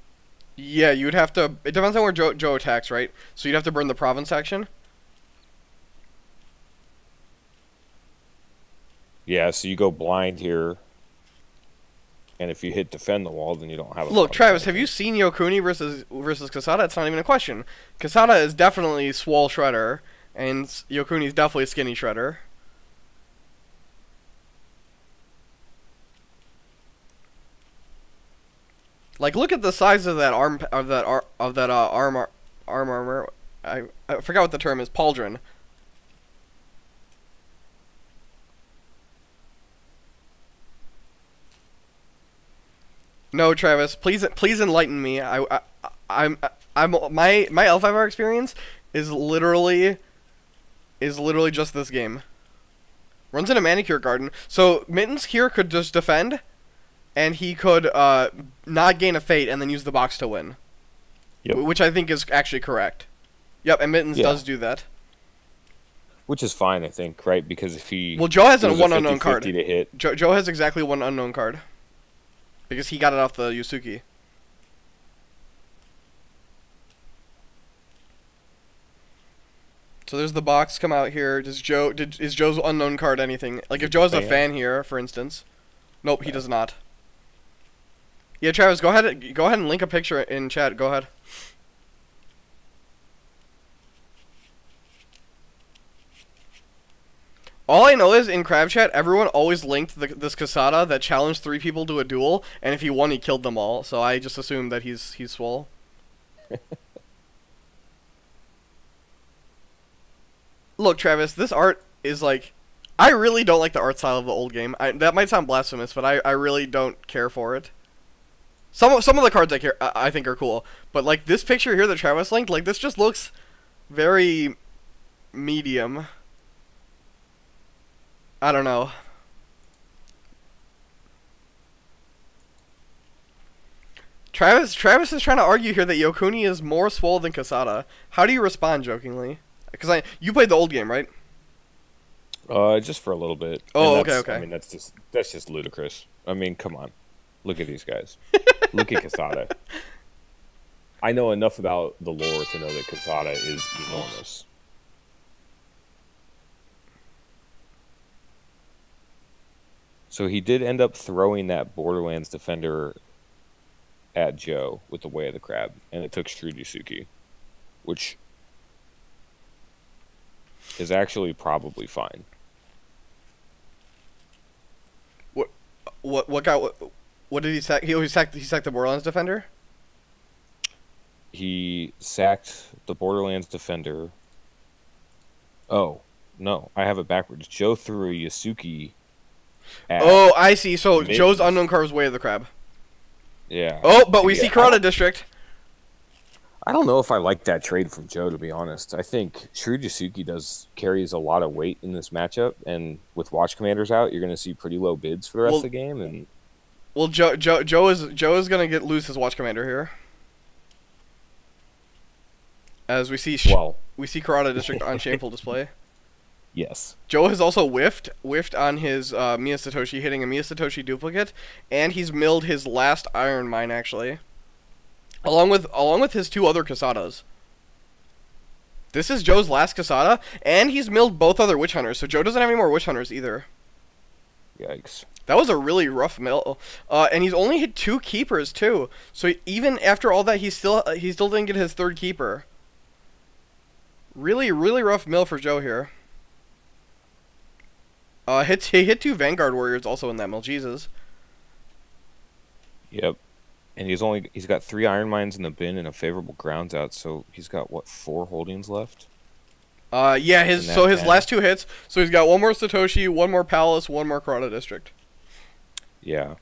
Yeah, you would have to... It depends on where Joe attacks, right? So you'd have to burn the province action? Yeah, so you go blind here, and if you hit defend the wall, then you don't have a... Look, Travis, have you seen Yokuni versus Kasada? It's not even a question. Kasada is definitely Swole Shredder, and Yokuni is definitely Skinny Shredder. Like, look at the size of that armor. I forgot what the term is. Pauldron. No, Travis, please enlighten me. My L5R experience is literally just this game. Runs in a Manicure Garden. So Mittens here could just defend, and he could not gain a fate and then use the box to win. Yep. Which I think is actually correct. Yep, and Mittens does do that. Which is fine, I think, right? Because if he... Well, Joe has one unknown card. To hit. Joe has exactly 1 unknown card. Because he got it off the Yusuke. So there's the box come out here. Is Joe's unknown card anything? Like if Joe has a fan here, for instance. Nope, he does not. Yeah, Travis, go ahead and link a picture in chat. Go ahead. All I know is in Crab Chat, everyone always linked this Casada that challenged 3 people to a duel, and if he won, he killed them all. So I just assumed that he's swole. Look, Travis, this art is like, I really don't like the art style of the old game. That might sound blasphemous, but I really don't care for it. Some of the cards I think are cool, but like this picture here that Travis linked, like this just looks very medium. I don't know. Travis is trying to argue here that Yokuni is more swole than Casada. How do you respond, jokingly? Because you played the old game, right? Just for a little bit. Oh, okay. I mean, that's just ludicrous. I mean, come on, look at these guys. Look at Casada. I know enough about the lore to know that Casada is enormous. So he did end up throwing that Borderlands Defender at Joe with the Way of the Crab, and it took Shrujisuke, which is actually probably fine. What did he sack? He sacked the Borderlands Defender? He sacked the Borderlands Defender. Oh, no, I have it backwards. Joe threw a Yasuki at Oh, I see. So Mittens. Joe's Unknown carves Way of the Crab. Yeah. Oh, but we see Karada District. I don't know if I like that trade from Joe, to be honest. I think Shrujisuke carries a lot of weight in this matchup, and with Watch Commanders out, you're going to see pretty low bids for the rest of the game. And well, Joe is going to lose his Watch Commander here, as we see Karada District on shameful display. Yes. Joe has also whiffed on his Mia Satoshi, hitting a Mia Satoshi duplicate, and he's milled his last Iron Mine actually, along with his 2 other Casadas. This is Joe's last Casada, and he's milled both other Witch Hunters, so Joe doesn't have any more Witch Hunters either. Yikes. That was a really rough mill, and he's only hit 2 keepers too. So even after all that, he still didn't get his 3rd keeper. Really, really rough mill for Joe here. He hit 2 Vanguard Warriors also in that mill. Jesus. Yep. And he's got 3 Iron Mines in the bin and a favorable grounds out, so he's got what, 4 holdings left? Yeah, his last 2 hits. So he's got 1 more Satoshi, 1 more Palace, 1 more Karada District. Yeah.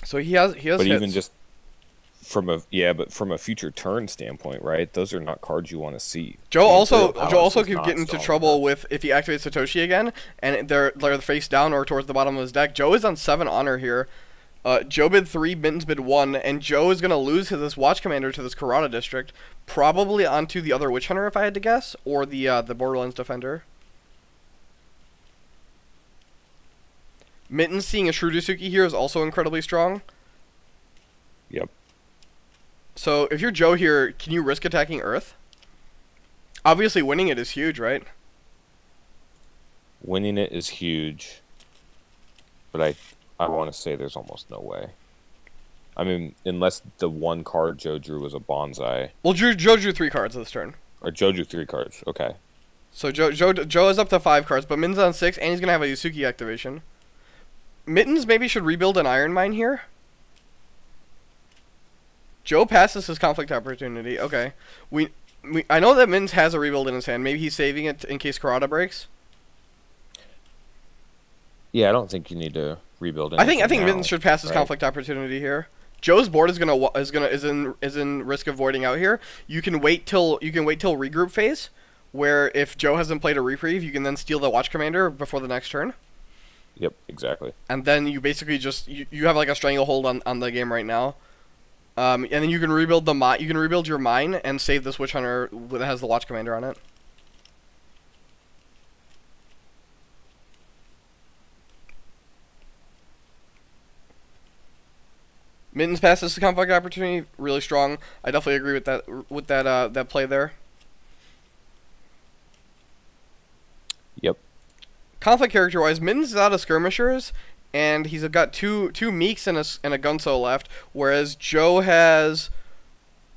So he has but hits. Even just from a future turn standpoint, right? Those are not cards you want to see. Joe also could get into trouble with if he activates Satoshi again and they're face down or towards the bottom of his deck. Joe is on 7 honor here. Joe bid 3, Mittens bid 1, and Joe is gonna lose this Watch Commander to this Karada District, probably onto the other Witch Hunter if I had to guess, or the Borderlands Defender. Mittens seeing a Shrujisuke here is also incredibly strong. Yep. So if you're Joe here, can you risk attacking Earth? Obviously winning it is huge, right? Winning it is huge, but I want to say there's almost no way. I mean, unless the 1 card Joe drew was a bonsai. Well, Joe drew 3 cards this turn. Or Joe drew 3 cards. Okay. So Joe is up to 5 cards, but Mittens on 6, and he's gonna have a Yasuki activation. Mittens maybe should rebuild an Iron Mine here. Joe passes his conflict opportunity. Okay, I know that Mittens has a rebuild in his hand. Maybe he's saving it in case Karada breaks. Yeah, I don't think you need to rebuild it. I think Mittens should pass his conflict opportunity here. Joe's board is in risk of voiding out here. You can wait till regroup phase, where if Joe hasn't played a reprieve, you can then steal the Watch Commander before the next turn. Yep, exactly. And then you basically just you have like a stranglehold on the game right now. And then you can rebuild your mine and save this Witch Hunter that has the Watch Commander on it. Mittens passes the conflict opportunity, really strong. I definitely agree with that play there. Yep. Conflict character-wise, Mittens is out of Skirmishers, and he's got two Meeks and a Gunso left, whereas Joe has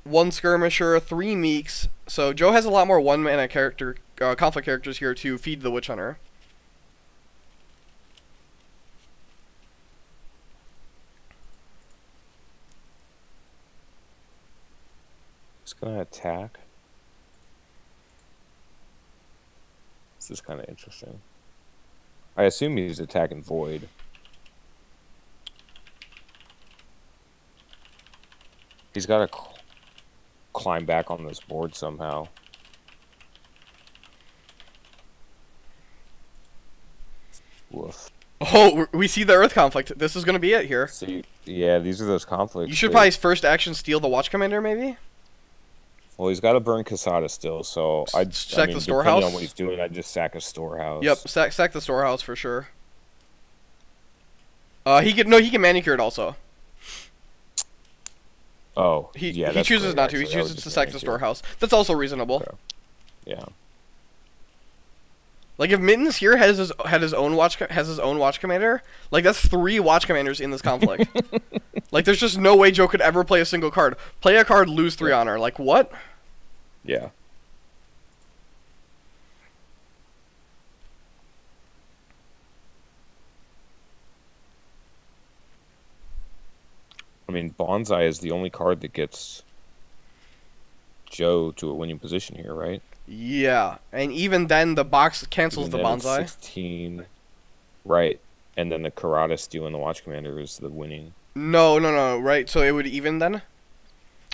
1 Skirmisher, 3 Meeks. So Joe has a lot more one-mana character conflict characters here to feed the Witch Hunter. He's gonna attack. This is kind of interesting. I assume he's attacking Void. He's got to climb back on this board somehow. Woof. Oh, we see the Earth conflict. This is going to be it here. See, yeah, these are those conflicts. You should probably first action steal the Watch Commander, maybe? Well, he's got to burn Casada still, so I'd sack the storehouse. Depending on what he's doing, I'd just sack a storehouse. Yep, sack the storehouse for sure. He can manicure it also. Oh, he yeah. chooses not to. He chooses to sack the storehouse. That's also reasonable. Okay. Yeah. Like if Mittens here had his own watch commander, like that's 3 watch commanders in this conflict. Like there's just no way Joe could ever play a single card. Play a card, lose 3 honor. Like what? Yeah. I mean, Bonsai is the only card that gets Joe to a winning position here, right? Yeah, and even then the box cancels the Bonsai. 16, right? And then the Karada stealing the Watch Commander is the winning. No, right? So it would even then.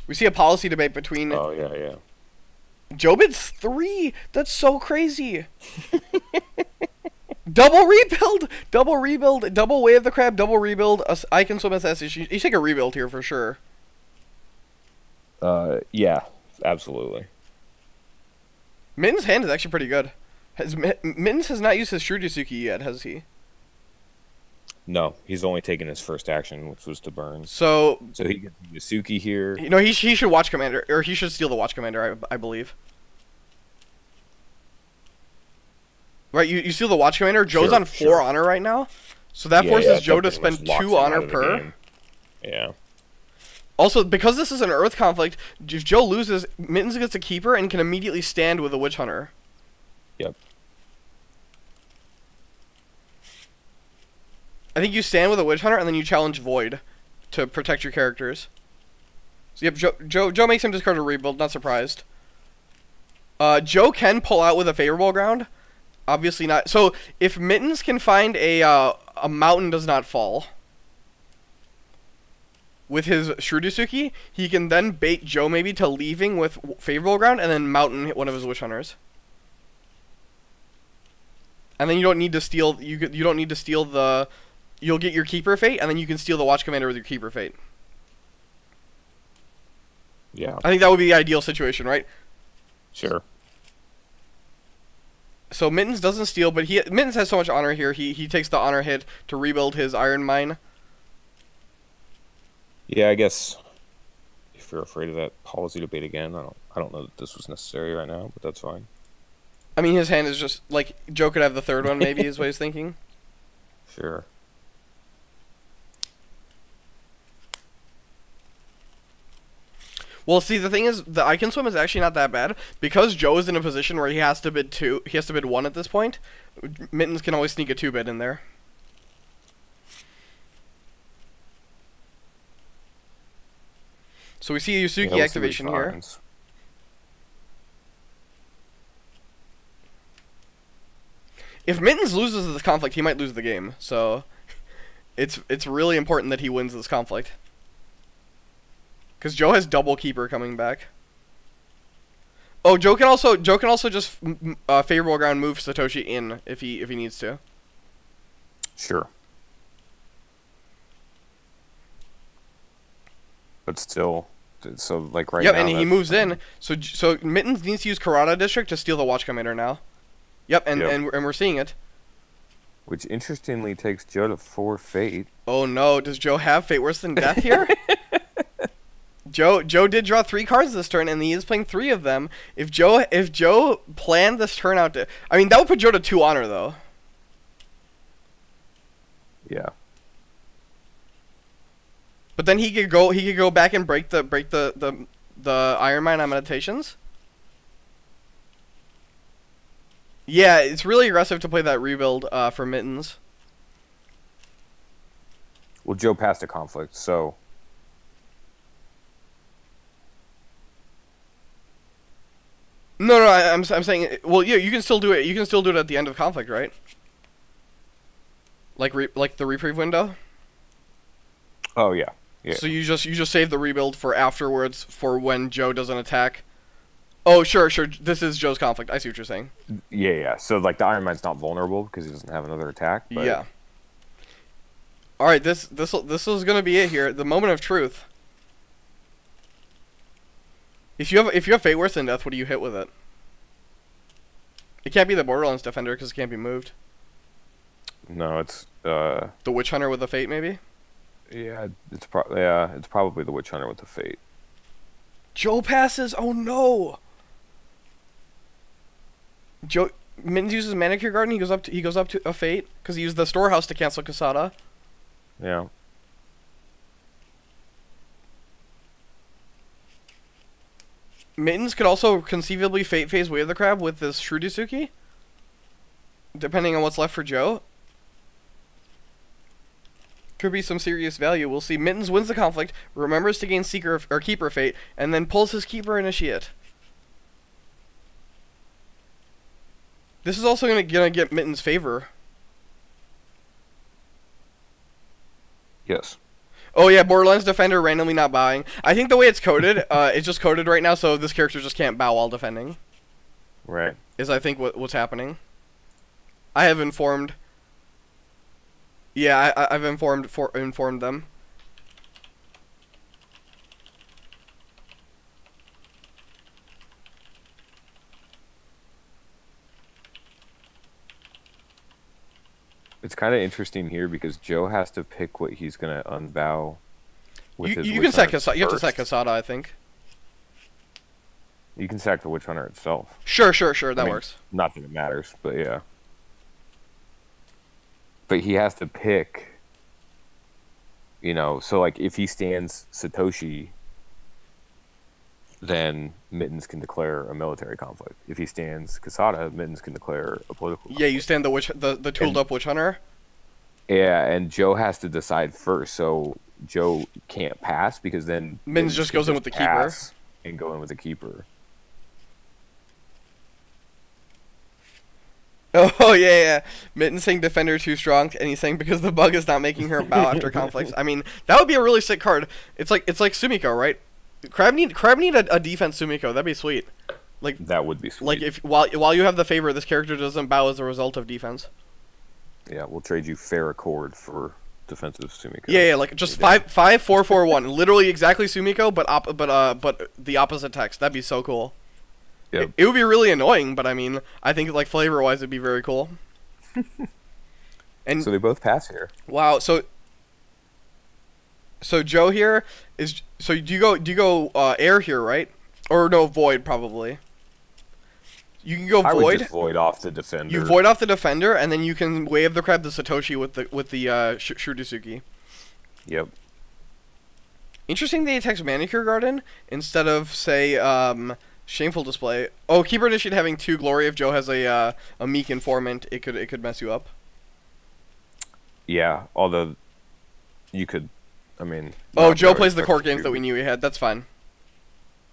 We see a policy debate between. Oh yeah. Joe bids 3. That's so crazy. Double rebuild, double Way of the Crab, double rebuild. I can swim SS. You take a rebuild here for sure. Yeah, absolutely. Mittens' hand is actually pretty good. Mittens has not used his Shrudisuki yet, has he? No, he's only taken his first action, which was to burn. So he gets Yasuki here. No, he should Watch Commander, or he should steal the Watch Commander, I believe. Right, you steal the Watch Commander. Joe's on 4 honor right now, so that forces Joe to spend 2 honor per. Yeah. Also, because this is an Earth conflict, if Joe loses, Mittens gets a keeper and can immediately stand with a Witch Hunter. Yep. I think you stand with a Witch Hunter and then you challenge Void to protect your characters. So yep, Joe makes him discard a rebuild. Not surprised. Joe can pull out with a favorable ground. Obviously not. So if Mittens can find a mountain does not fall with his Shrudisuki, he can then bait Joe maybe to leaving with favorable ground and then mountain hit one of his Witch Hunters. And then you don't need to steal. You don't need to steal the. You'll get your Keeper Fate, and then you can steal the Watch Commander with your Keeper Fate. Yeah. I think that would be the ideal situation, right? Sure. So Mittens doesn't steal, but Mittens has so much honor here. He takes the honor hit to rebuild his Iron Mine. Yeah, I guess if you're afraid of that policy debate again, I don't know that this was necessary right now, but that's fine. I mean, his hand is just like Joe could have the 3rd one, maybe is what he's thinking. Sure. Well, see, the thing is, the I Can Swim is actually not that bad because Joe is in a position where he has to bid 2. He has to bid 1 at this point. Mittens can always sneak a 2 bid in there. So we see a Yusuke activation here. If Mittens loses this conflict, he might lose the game. So it's really important that he wins this conflict. Because Joe has double Keeper coming back. Oh, Joe can also just favorable ground move Satoshi in if he needs to. Sure. But still, so like right now. Yep, and he moves in. So Mittens needs to use Karada District to steal the Watch Commander now. Yep, and we're seeing it. Which interestingly takes Joe to 4 Fate. Oh no, does Joe have Fate Worse Than Death here? Joe did draw 3 cards this turn, and he is playing 3 of them. If Joe planned this turn out to, I mean, that would put Joe to 2 honor though. Yeah. But then he could go back and break the Iron Mine on Meditations. Yeah, it's really aggressive to play that rebuild for Mittens. Well, Joe passed a conflict, so No, I'm saying, well, yeah, you can still do it. You can still do it at the end of conflict, right? Like the reprieve window. oh yeah, yeah. So you just save the rebuild for afterwards for when Joe doesn't attack. Oh, sure. This is Joe's conflict. I see what you're saying. Yeah. So like the Iron Mine's not vulnerable because he doesn't have another attack. But... Yeah. All right. This is gonna be it here. The moment of truth. If you have Fate Worse Than Death, what do you hit with it? It can't be the Borderlands Defender because it can't be moved. No, it's the Witch Hunter with a Fate, maybe. Yeah, it's probably the Witch Hunter with the Fate. Joe passes. Oh no. Joe Mittens uses Manicure Garden. He goes up to a Fate because he used the Storehouse to cancel Casada. Yeah. Mittens could also conceivably Fate Phase Way of the Crab with this Shrudisuki, depending on what's left for Joe. Could be some serious value. We'll see. Mittens wins the conflict, remembers to gain Seeker or Keeper Fate, and then pulls his Keeper Initiate. This is also gonna get Mittens' favor. Yes. Oh yeah, Borderlands Defender randomly not bowing. I think the way it's coded, it's just coded right now, so this character just can't bow while defending. Right. Is I think what's happening. I have informed. Yeah, I've informed them. It's kind of interesting here because Joe has to pick what he's gonna unbow. With his You Witch can sack Hunter Casada. You have to sack first. Casada, I think. You can sack the Witch Hunter itself. Sure. That works. Not that it matters, but yeah. But he has to pick. You know, so like if he stands Satoshi, then Mittens can declare a military conflict. If he stands Casada, Mittens can declare a political conflict. Yeah, you stand the tooled up Witch Hunter. Yeah, and Joe has to decide first, so Joe can't pass because then Mittens just can goes in with the Keeper. pass and go in with the Keeper. Oh yeah. Mittens saying Defender too strong, and he's saying because the bug is not making her bow after conflicts. I mean, that would be a really sick card. It's like Sumiko, right? Crab need a defense Sumiko. That'd be sweet. Like That would be sweet. like if while you have the favor, this character doesn't bow as a result of defense. Yeah, we'll trade you Fair Accord for defensive Sumiko. Yeah, like just 5-4-4-1, literally exactly Sumiko, but the opposite text. That'd be so cool. Yep. It would be really annoying, but I mean, I think like flavor wise, it'd be very cool. And So they both pass here. wow, so Joe here is so do you go air here, right? Or no, void probably. You can go I would void. just void off the defender. You void off the defender, and then you can wave the crab to Satoshi with the Shrudisuki. Yep. Interesting they attacks Manicure Garden instead of say Shameful Display. Oh, Keeper Initiate having 2 glory. If Joe has a meek informant, it could mess you up. Yeah, although you could, I mean. Oh, not Joe very plays the core effective games that we knew he had. That's fine.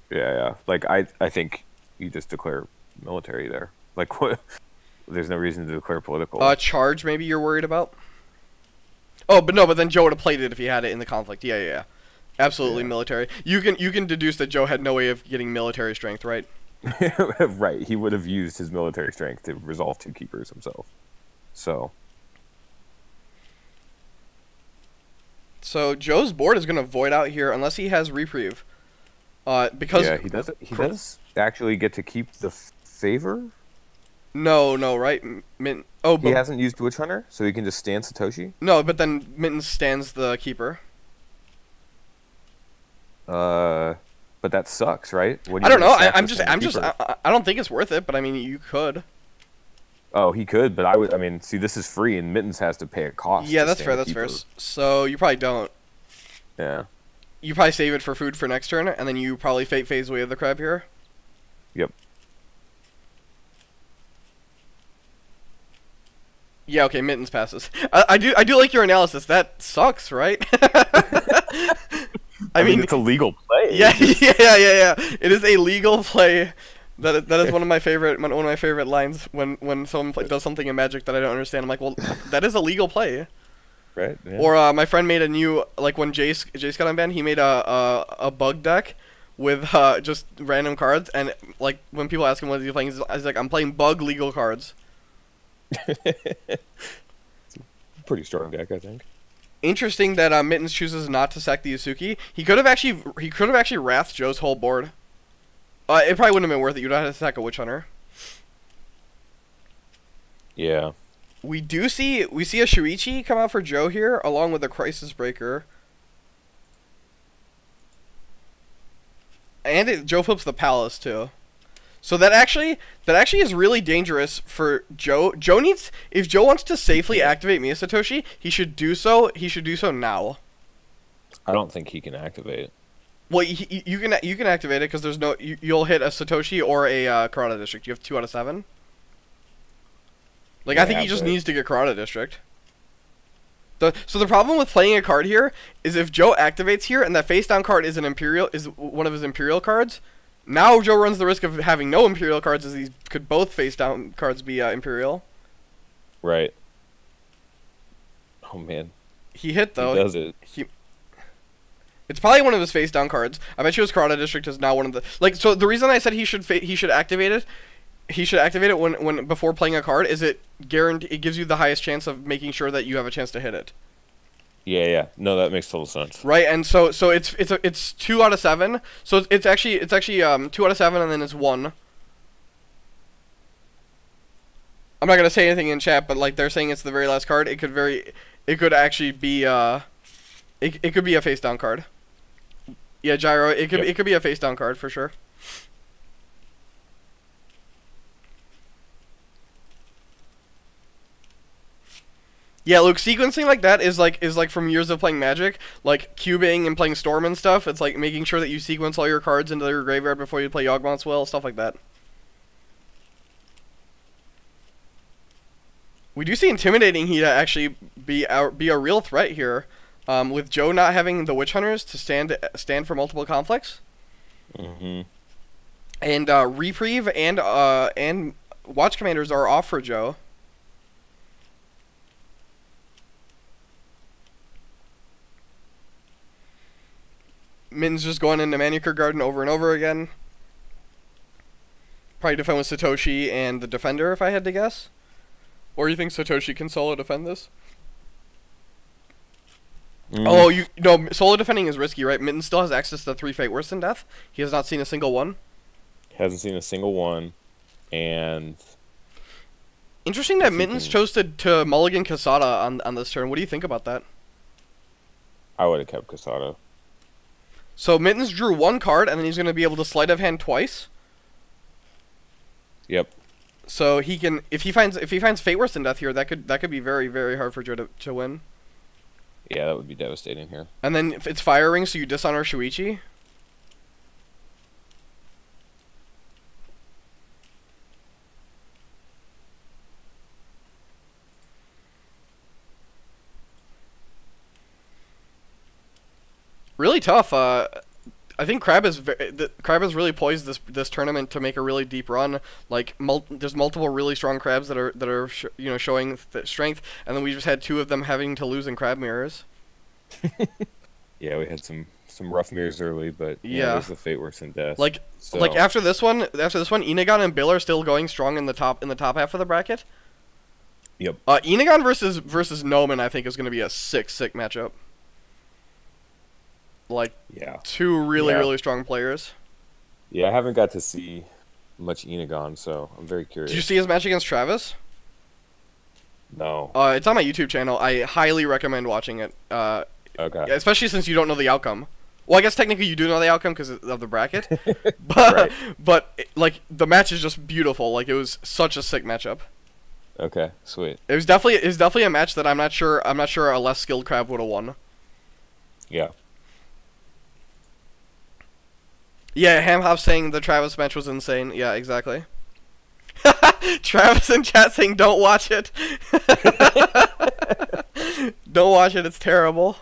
Yeah. Like I think you just declare military there. Like what? There's no reason to declare political. Charge maybe you're worried about. Oh, but then Joe would have played it if he had it in the conflict. Yeah. Absolutely military. You can deduce that Joe had no way of getting military strength, right? Right. He would have used his military strength to resolve 2 keepers himself. So Joe's board is gonna void out here unless he has reprieve. Because yeah, he does actually get to keep the favor. No, right? He hasn't used Witch Hunter, so he can just stand Satoshi. No, but then Mittens stands the Keeper. But that sucks, right? I don't know. I don't think it's worth it, but I mean, you could. Oh, he could, but I mean, see, this is free, and Mittens has to pay a cost. Yeah, to that's stand fair. the That's fair. Keeper. So you probably don't. Yeah. You probably save it for food for next turn, and then you probably fate phase away the crab here. Yep. Yeah, okay, Mittens passes. I do like your analysis. That sucks, right? I mean, it's a legal play. Yeah, yeah. It is a legal play. That is one of my favorite lines when someone does something in Magic that I don't understand. I'm like, well, that is a legal play. Right. Yeah. Or my friend made a new, like when Jace got unbanned, he made a bug deck with just random cards, and like when people ask him what he's playing, he's like, I'm playing bug legal cards. Pretty strong deck, I think. Interesting that Mittens chooses not to sack the Yasuki. He could have actually wrathed Joe's whole board. It probably wouldn't have been worth it. You'd have to sack a Witch Hunter. Yeah. We see a Shuichi come out for Joe here, along with a Crisis Breaker. And Joe flips the Palace too. So that actually is really dangerous for Joe. If Joe wants to safely activate Mia Satoshi, he should do so now. I don't think he can activate. Well, you can activate it because there's no you'll hit a Satoshi or a Karada District. You have 2 out of 7. Like, yeah, I think he just needs to get Karada District. So the problem with playing a card here is if Joe activates here and that face down card is one of his Imperial cards. Now Joe runs the risk of having no Imperial cards, as these could both face down cards be Imperial. Right. Oh man. He hit though. He does it. It's probably one of his face down cards. I bet you his Karada District is now one of the So the reason I said he should activate it. He should activate it when before playing a card. It gives you the highest chance of making sure that you have a chance to hit it. Yeah. No, that makes total sense. Right, and so it's 2 out of 7. So it's actually 2 out of 7, and then it's 1. I'm not gonna say anything in chat, but like they're saying it's the very last card. It could actually be it could be a face down card. Yeah, Gyro. It could be a face down card for sure. Yeah, Luke, sequencing like that is like from years of playing Magic, like cubing and playing Storm and stuff. It's like making sure that you sequence all your cards into your graveyard before you play Yawgmoth's Will, stuff like that. We do see Intimidating Heat actually be a real threat here, with Joe not having the Witch Hunters to stand for multiple conflicts. Mm-hmm. And Reprieve and Watch Commanders are off for Joe. Mittens just going into Manicure Garden over and over again. Probably defend with Satoshi and the Defender, if I had to guess. Or you think Satoshi can solo defend this? Oh, solo defending is risky, right? Mittens still has access to 3 Fate Worse Than Death. He has not seen a single one. Hasn't seen a single one, and... Interesting that Mittens chose to mulligan Kasada on this turn. What do you think about that? I would have kept Kasada. So Mittens drew 1 card, and then he's going to be able to sleight of hand twice. Yep. So he can, if he finds Fate Worse Than Death here, that could be very, very hard for Joe to win. Yeah, that would be devastating here. And then if it's Fire Ring, so you dishonor Shuichi. Really tough. I think Crab has really poised this tournament to make a really deep run. Like there's multiple really strong Crabs that are showing strength, and then we just had 2 of them having to lose in Crab mirrors. Yeah, we had some rough mirrors early, but yeah, there's the Fate Worse Than Death. Like after this one, Inagon and Bill are still going strong in the top half of the bracket. Yep. Inagon versus Noman, I think, is going to be a sick matchup. Like, yeah, 2 really strong players. Yeah, I haven't got to see much Inagon, so I'm very curious. Did you see his match against Travis? No. It's on my YouTube channel. I highly recommend watching it. Okay. Especially since you don't know the outcome. Well, I guess technically you do know the outcome because of the bracket, but like the match is just beautiful. Like it was such a sick matchup. Okay, sweet. It was definitely a match that I'm not sure a less skilled Crab would have won. Yeah. Yeah, Ham Hop saying the Travis match was insane. Yeah, exactly. Travis in chat saying don't watch it. Don't watch it, it's terrible.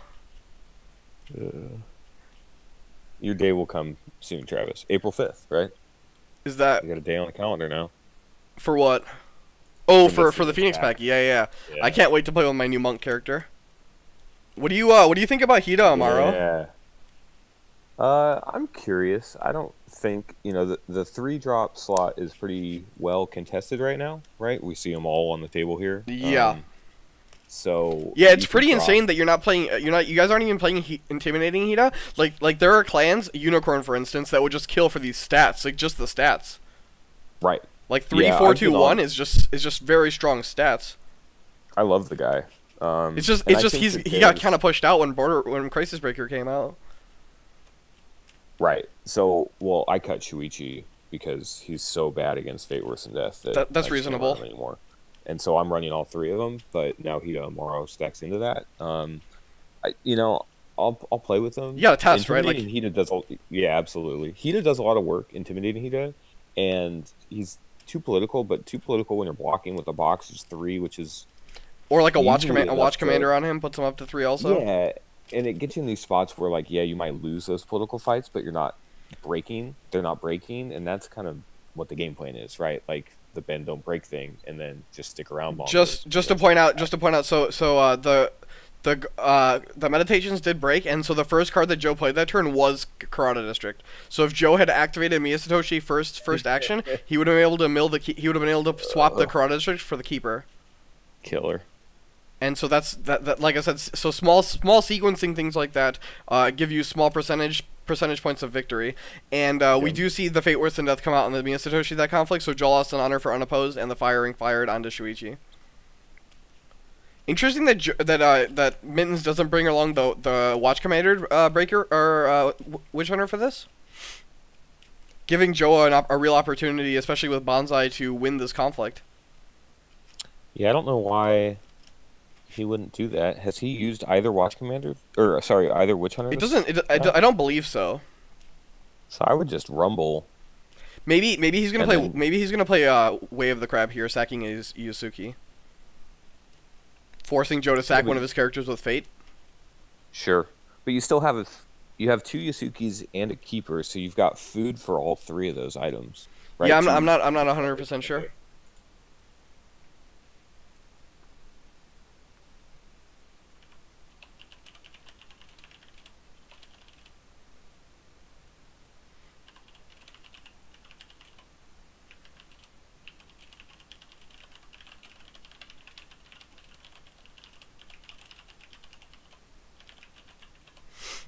Your day will come soon, Travis. April 5th, right? Is that You got a day on the calendar now. for what? Oh, For for the Phoenix pack. Yeah, Yeah. I can't wait to play with my new monk character. What do you think about Hida Amaro? Yeah. I'm curious. I don't think, the 3-drop slot is pretty well contested right now, right? We see them all on the table here. Yeah. So yeah, it's you could pretty drop- insane that you're not playing. You guys aren't even playing intimidating Hida. Like there are clans, Unicorn for instance, that would just kill for these stats, like just the stats. Right. Like 3, Yeah, 4, I've 2, been 1 on- is just very strong stats. I love the guy. It's just he got kind of pushed out when Crisis Breaker came out. Right. So, well, I cut Shuichi because he's so bad against Fate Worse than Death That's I just can't reasonable. run him anymore. And so I'm running all 3 of them, but now Hida Amaro stacks into that. I'll play with them. You gotta test, right? Intimidating Hida does yeah, absolutely. Hida does a lot of work. Intimidating Hida, and he's too political, but too political when you're blocking with a box is 3, which is Or like a usually enough commander on him puts him up to 3 also. Yeah, and it gets you in these spots where, like, yeah, you might lose those political fights, but you're not breaking. They're not breaking, and that's kind of what the game plan is, right? Like the bend don't break thing, and then just stick around. Just to point out, so the meditations did break, and so the first card that Joe played that turn was Karada District. So if Joe had activated Miyasatoshi first action, he would have been able to he would have been able to swap the Karada District for the Keeper. Killer. And so that's that. Like I said, so small sequencing things like that give you small percentage points of victory. And we do see the Fate Worse than Death come out in the Miyasatoshi that conflict. So Joel lost an honor for unopposed, and the firing fired onto Shuichi. Interesting that that Mittens doesn't bring along the Watch Commander breaker or Witch Hunter for this, giving Joe a real opportunity, especially with Bonsai, to win this conflict. Yeah, I don't know why he wouldn't do that. Has he used either Watch Commander or either Witch Hunter? It doesn't. I don't believe so. So I would just rumble. Maybe he's gonna play. Maybe he's gonna play Way of the Crab here, sacking his Yusuke, forcing Joe to sack one of his characters with Fate. Sure, but you still have you have 2 Yasukis and a Keeper, so you've got food for all 3 of those items. Right? Yeah, I'm not 100% sure.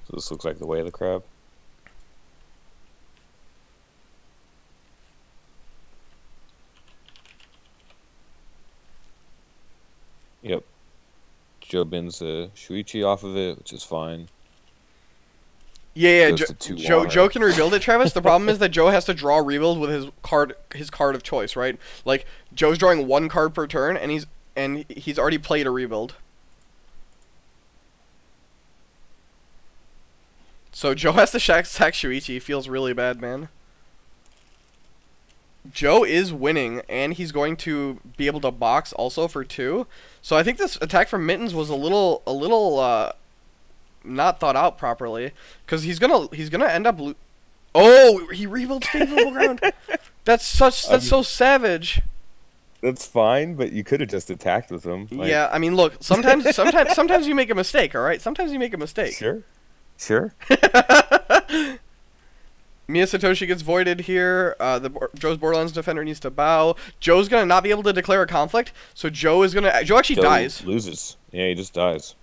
So this looks like the Way of the Crab. Yep. Joe bins the Shuichi off of it, which is fine. Yeah, Goes to 2 Joe can rebuild it, Travis. The problem is that Joe has to draw a rebuild with his card of choice, right? Like Joe's drawing 1 card per turn, and he's already played a rebuild. So Joe has to sack Shuichi. He feels really bad, man. Joe is winning, and he's going to be able to box also for 2. So I think this attack from Mittens was a little not thought out properly, because he's gonna end up. Oh, he rebuilds favorable ground. That's so savage. That's fine, but you could have just attacked with him. Like... Yeah, I mean, look, sometimes you make a mistake. All right, sometimes you make a mistake. Sure. Mia Satoshi gets voided here. Joe's Borderlands defender needs to bow. Joe's gonna not be able to declare a conflict, so Joe actually dies. Loses. Yeah, he just dies.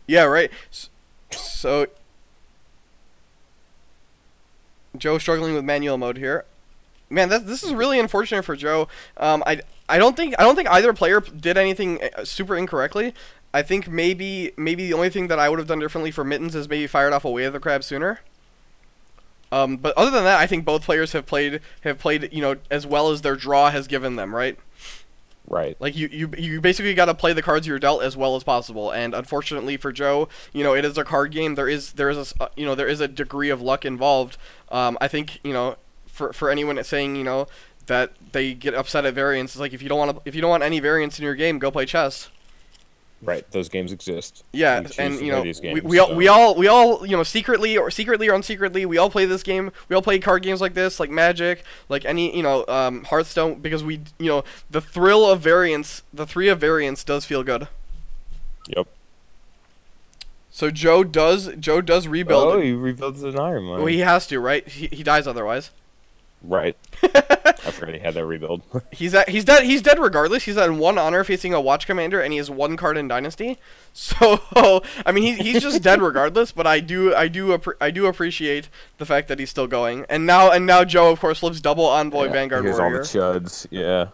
Yeah, right. So Joe struggling with manual mode here. Man, this is really unfortunate for Joe. I don't think either player did anything super incorrectly. I think maybe the only thing that I would have done differently for Mittens is maybe fired off a Way of the Crab sooner. But other than that, I think both players have played as well as their draw has given them, right? Right. Like you basically got to play the cards you're dealt as well as possible. And unfortunately for Joe, it is a card game. There is a degree of luck involved. I think for anyone saying that they get upset at variance, it's like if you don't want any variance in your game, go play chess. Right, those games exist. Yeah, and we all secretly or unsecretly we all play this game. We all play card games like this, like Magic, like any Hearthstone, because the thrill of variance, the three of variance does feel good. Yep. So Joe does rebuild. Oh, he rebuilds an iron mine. Well, he has to, right? He dies otherwise. Right. I forgot he had that rebuild. He's dead regardless. He's at 1 honor facing a watch commander, and he has 1 card in Dynasty. So I mean, he's just dead regardless. But I do appreciate the fact that he's still going. And now Joe, of course, lives double Envoy Vanguard Here's Warrior. all the chuds. Yeah.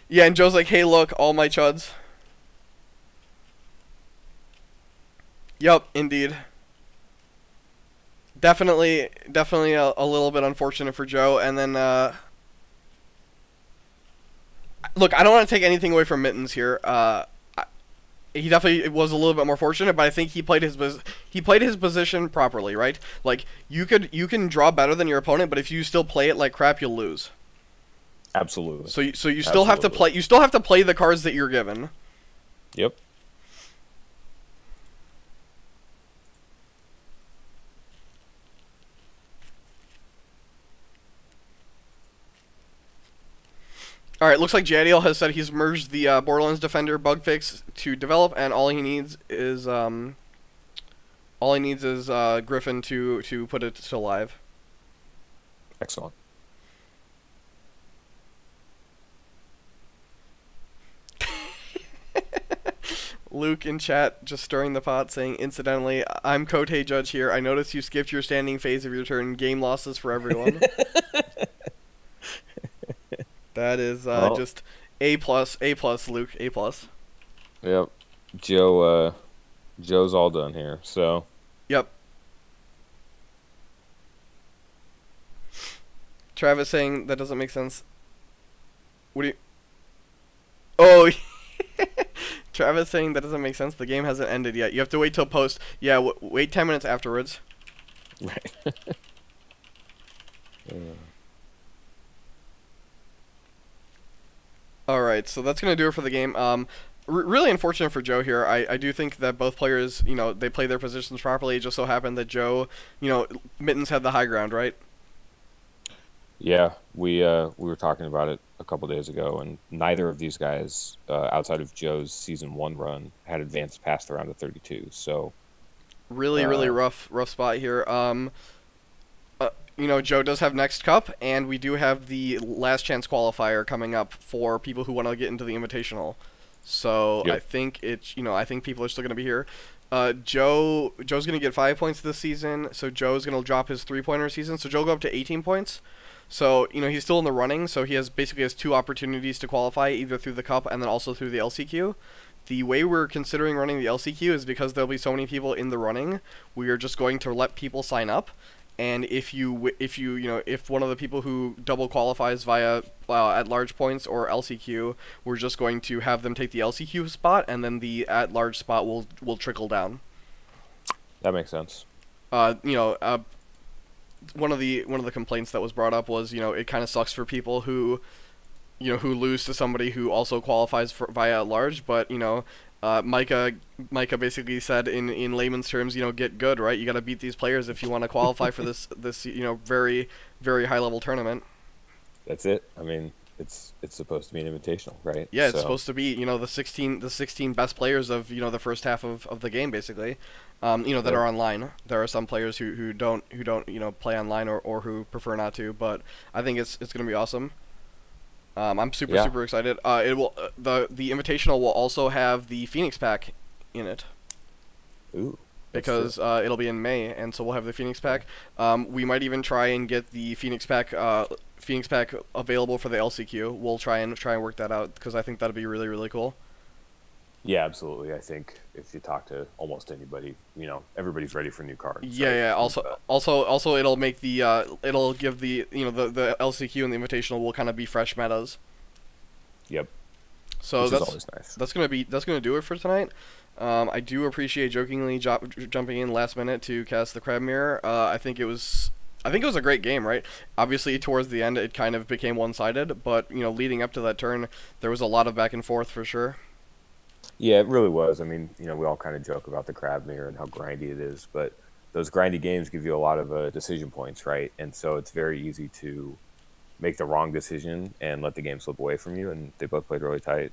Yeah, and Joe's like, hey, look, all my chuds. Yup, indeed. Definitely a little bit unfortunate for Joe. And then, look, I don't want to take anything away from Mittens here. He definitely was a little bit more fortunate, but I think he played his position properly, right? Like you can draw better than your opponent, but if you still play it like crap, you'll lose. Absolutely. So you still have to play. You still have to play the cards that you're given. Yep. Alright, looks like Jadiel has said he's merged the Borderlands Defender bug fix to develop, and all he needs is Griffin to put it to live. Excellent. Luke in chat just stirring the pot, saying, incidentally, I'm Kotei Judge here. I noticed you skipped your standing phase of your turn. Game losses for everyone. That is just A+, Luke, A+. Yep. Joe's all done here, so. Yep. Travis saying that doesn't make sense. What do you... Oh, Travis saying that doesn't make sense. The game hasn't ended yet. You have to wait till post. Yeah, wait 10 minutes afterwards. Right. Alright, so that's going to do it for the game. Really unfortunate for Joe here. I do think that both players, they play their positions properly. It just so happened that Joe, Mittens had the high ground, right? Yeah, we were talking about it a couple days ago, and neither of these guys, outside of Joe's Season 1 run, had advanced past the round of 32, so... Really rough spot here. Joe does have Next Cup, and we do have the Last Chance qualifier coming up for people who want to get into the Invitational. So yep. I think people are still going to be here. Joe's going to get 5 points this season, so Joe's going to drop his 3-pointer season. So Joe will go up to 18 points. So, he's still in the running, so he basically has 2 opportunities to qualify, either through the Cup and then also through the LCQ. The way we're considering running the LCQ is because there'll be so many people in the running, we are just going to let people sign up. And if one of the people who double qualifies via at-large points or LCQ, we're just going to have them take the LCQ spot, and then the at-large spot will trickle down. That makes sense. One of the complaints that was brought up was, it kind of sucks for people who lose to somebody who also qualifies via at-large, but, Micah basically said in layman's terms, get good, right? You got to beat these players if you want to qualify for this very, very high-level tournament. That's it. I mean, it's supposed to be an invitational, right? Yeah, it's supposed to be, the 16 best players of, the first half of the game, basically. That are online. There are some players who don't play online or who prefer not to, but I think it's going to be awesome. I'm super excited. It will the Invitational will also have the Phoenix Pack in it. Ooh. Because it'll be in May, and so we'll have the Phoenix Pack. We might even try and get the Phoenix Pack available for the LCQ. We'll try and work that out because I think that'd be really cool. Yeah, absolutely. I think if you talk to almost anybody, everybody's ready for new cards. Yeah. Also, it'll make the it'll give the the LCQ and the Invitational will kind of be fresh metas. Yep. So Which that's is always nice. That's gonna do it for tonight. I do appreciate jokingly jumping in last minute to cast the Crab Mirror. I think it was a great game, right? Obviously, towards the end, it kind of became one-sided, but leading up to that turn, there was a lot of back and forth for sure. Yeah, it really was. I mean, we all kind of joke about the Crab Mirror and how grindy it is, but those grindy games give you a lot of decision points, right? And so it's very easy to make the wrong decision and let the game slip away from you. And they both played really tight.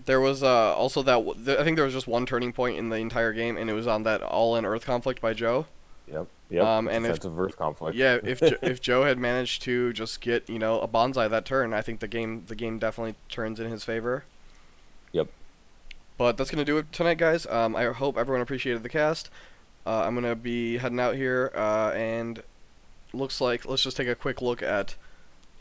There was also I think there was just one turning point in the entire game, and it was on that all-in Earth conflict by Joe. Yep. And defensive Earth conflict. Yeah, if Joe had managed to just get a bonsai that turn, I think the game definitely turns in his favor. Yep. But that's gonna do it tonight, guys. I hope everyone appreciated the cast. I'm gonna be heading out here, and looks like let's just take a quick look at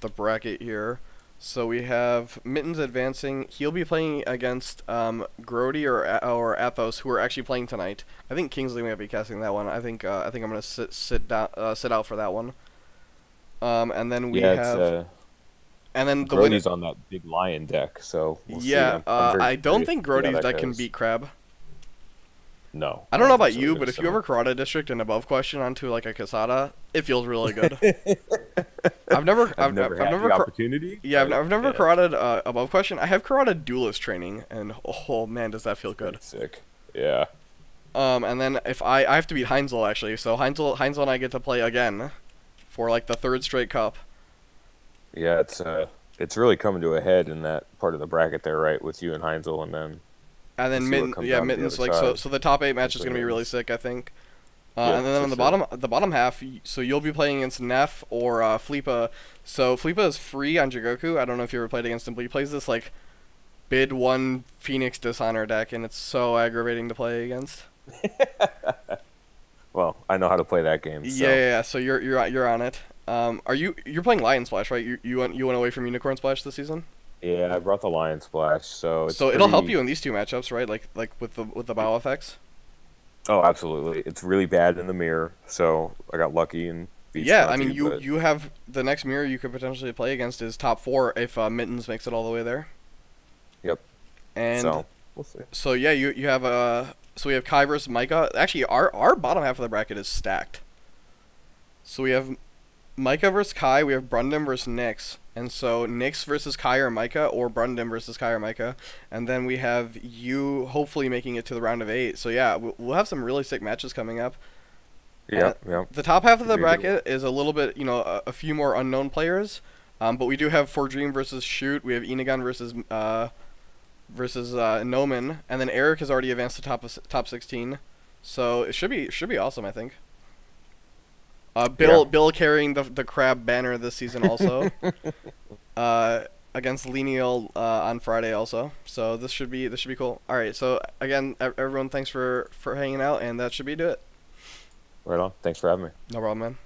the bracket here. So we have Mittens advancing. He'll be playing against Grody or Athos, who are actually playing tonight. I think Kingsley might be casting that one. I think I'm gonna sit out for that one. And then we have. And then Grody's on that big lion deck, so we'll see. I don't think Grody's deck can beat Crab. No. I don't know about you, but if you ever Karada District and above question onto like a Casada, it feels really good. I've never had the opportunity. Yeah, I've never Karada above question. I have Karada Duelist training, and oh man, does that feel good. Sick. Yeah. And then if I have to beat Heinzel actually, so Heinzel and I get to play again for like the third straight cup. Yeah, it's really coming to a head in that part of the bracket there, right, with you and Heinzel, and then Mittens, like so the top 8 match is gonna be really sick, I think. And then on the bottom half, so you'll be playing against Neff or Flipa. So Flipa is free on Jigoku. I don't know if you ever played against him, but he plays this like bid 1 Phoenix Dishonor deck, and it's so aggravating to play against. Well, I know how to play that game. So. Yeah. So you're on it. You're playing Lion Splash, right? You went away from Unicorn Splash this season. Yeah, I brought the Lion Splash, so it'll help you in these 2 matchups, right? Like with the bow effects. Oh, absolutely. It's really bad in the mirror, so I got lucky and beat I mean, you have the next mirror you could potentially play against is top 4 if Mittens makes it all the way there. Yep. And so we'll see. So yeah, you have so we have Kai versus Micah. Actually, our bottom half of the bracket is stacked. So we have Micah versus Kai. We have Brundon versus Nyx. And so Nyx versus Kai or Micah, or Brundon versus Kai or Micah. And then we have you hopefully making it to the round of 8. So yeah, we'll have some really sick matches coming up. Yeah. The top half of the bracket is a little bit, a few more unknown players. But we do have For Dream versus Shoot. We have Inagon versus Noman. And then Eric has already advanced to top 16. So it should be awesome, I think. Bill carrying the Crab banner this season also. Against Lenial on Friday also. So this should be cool. All right. So again, everyone, thanks for hanging out, and that should be it. Right on. Thanks for having me. No problem, man.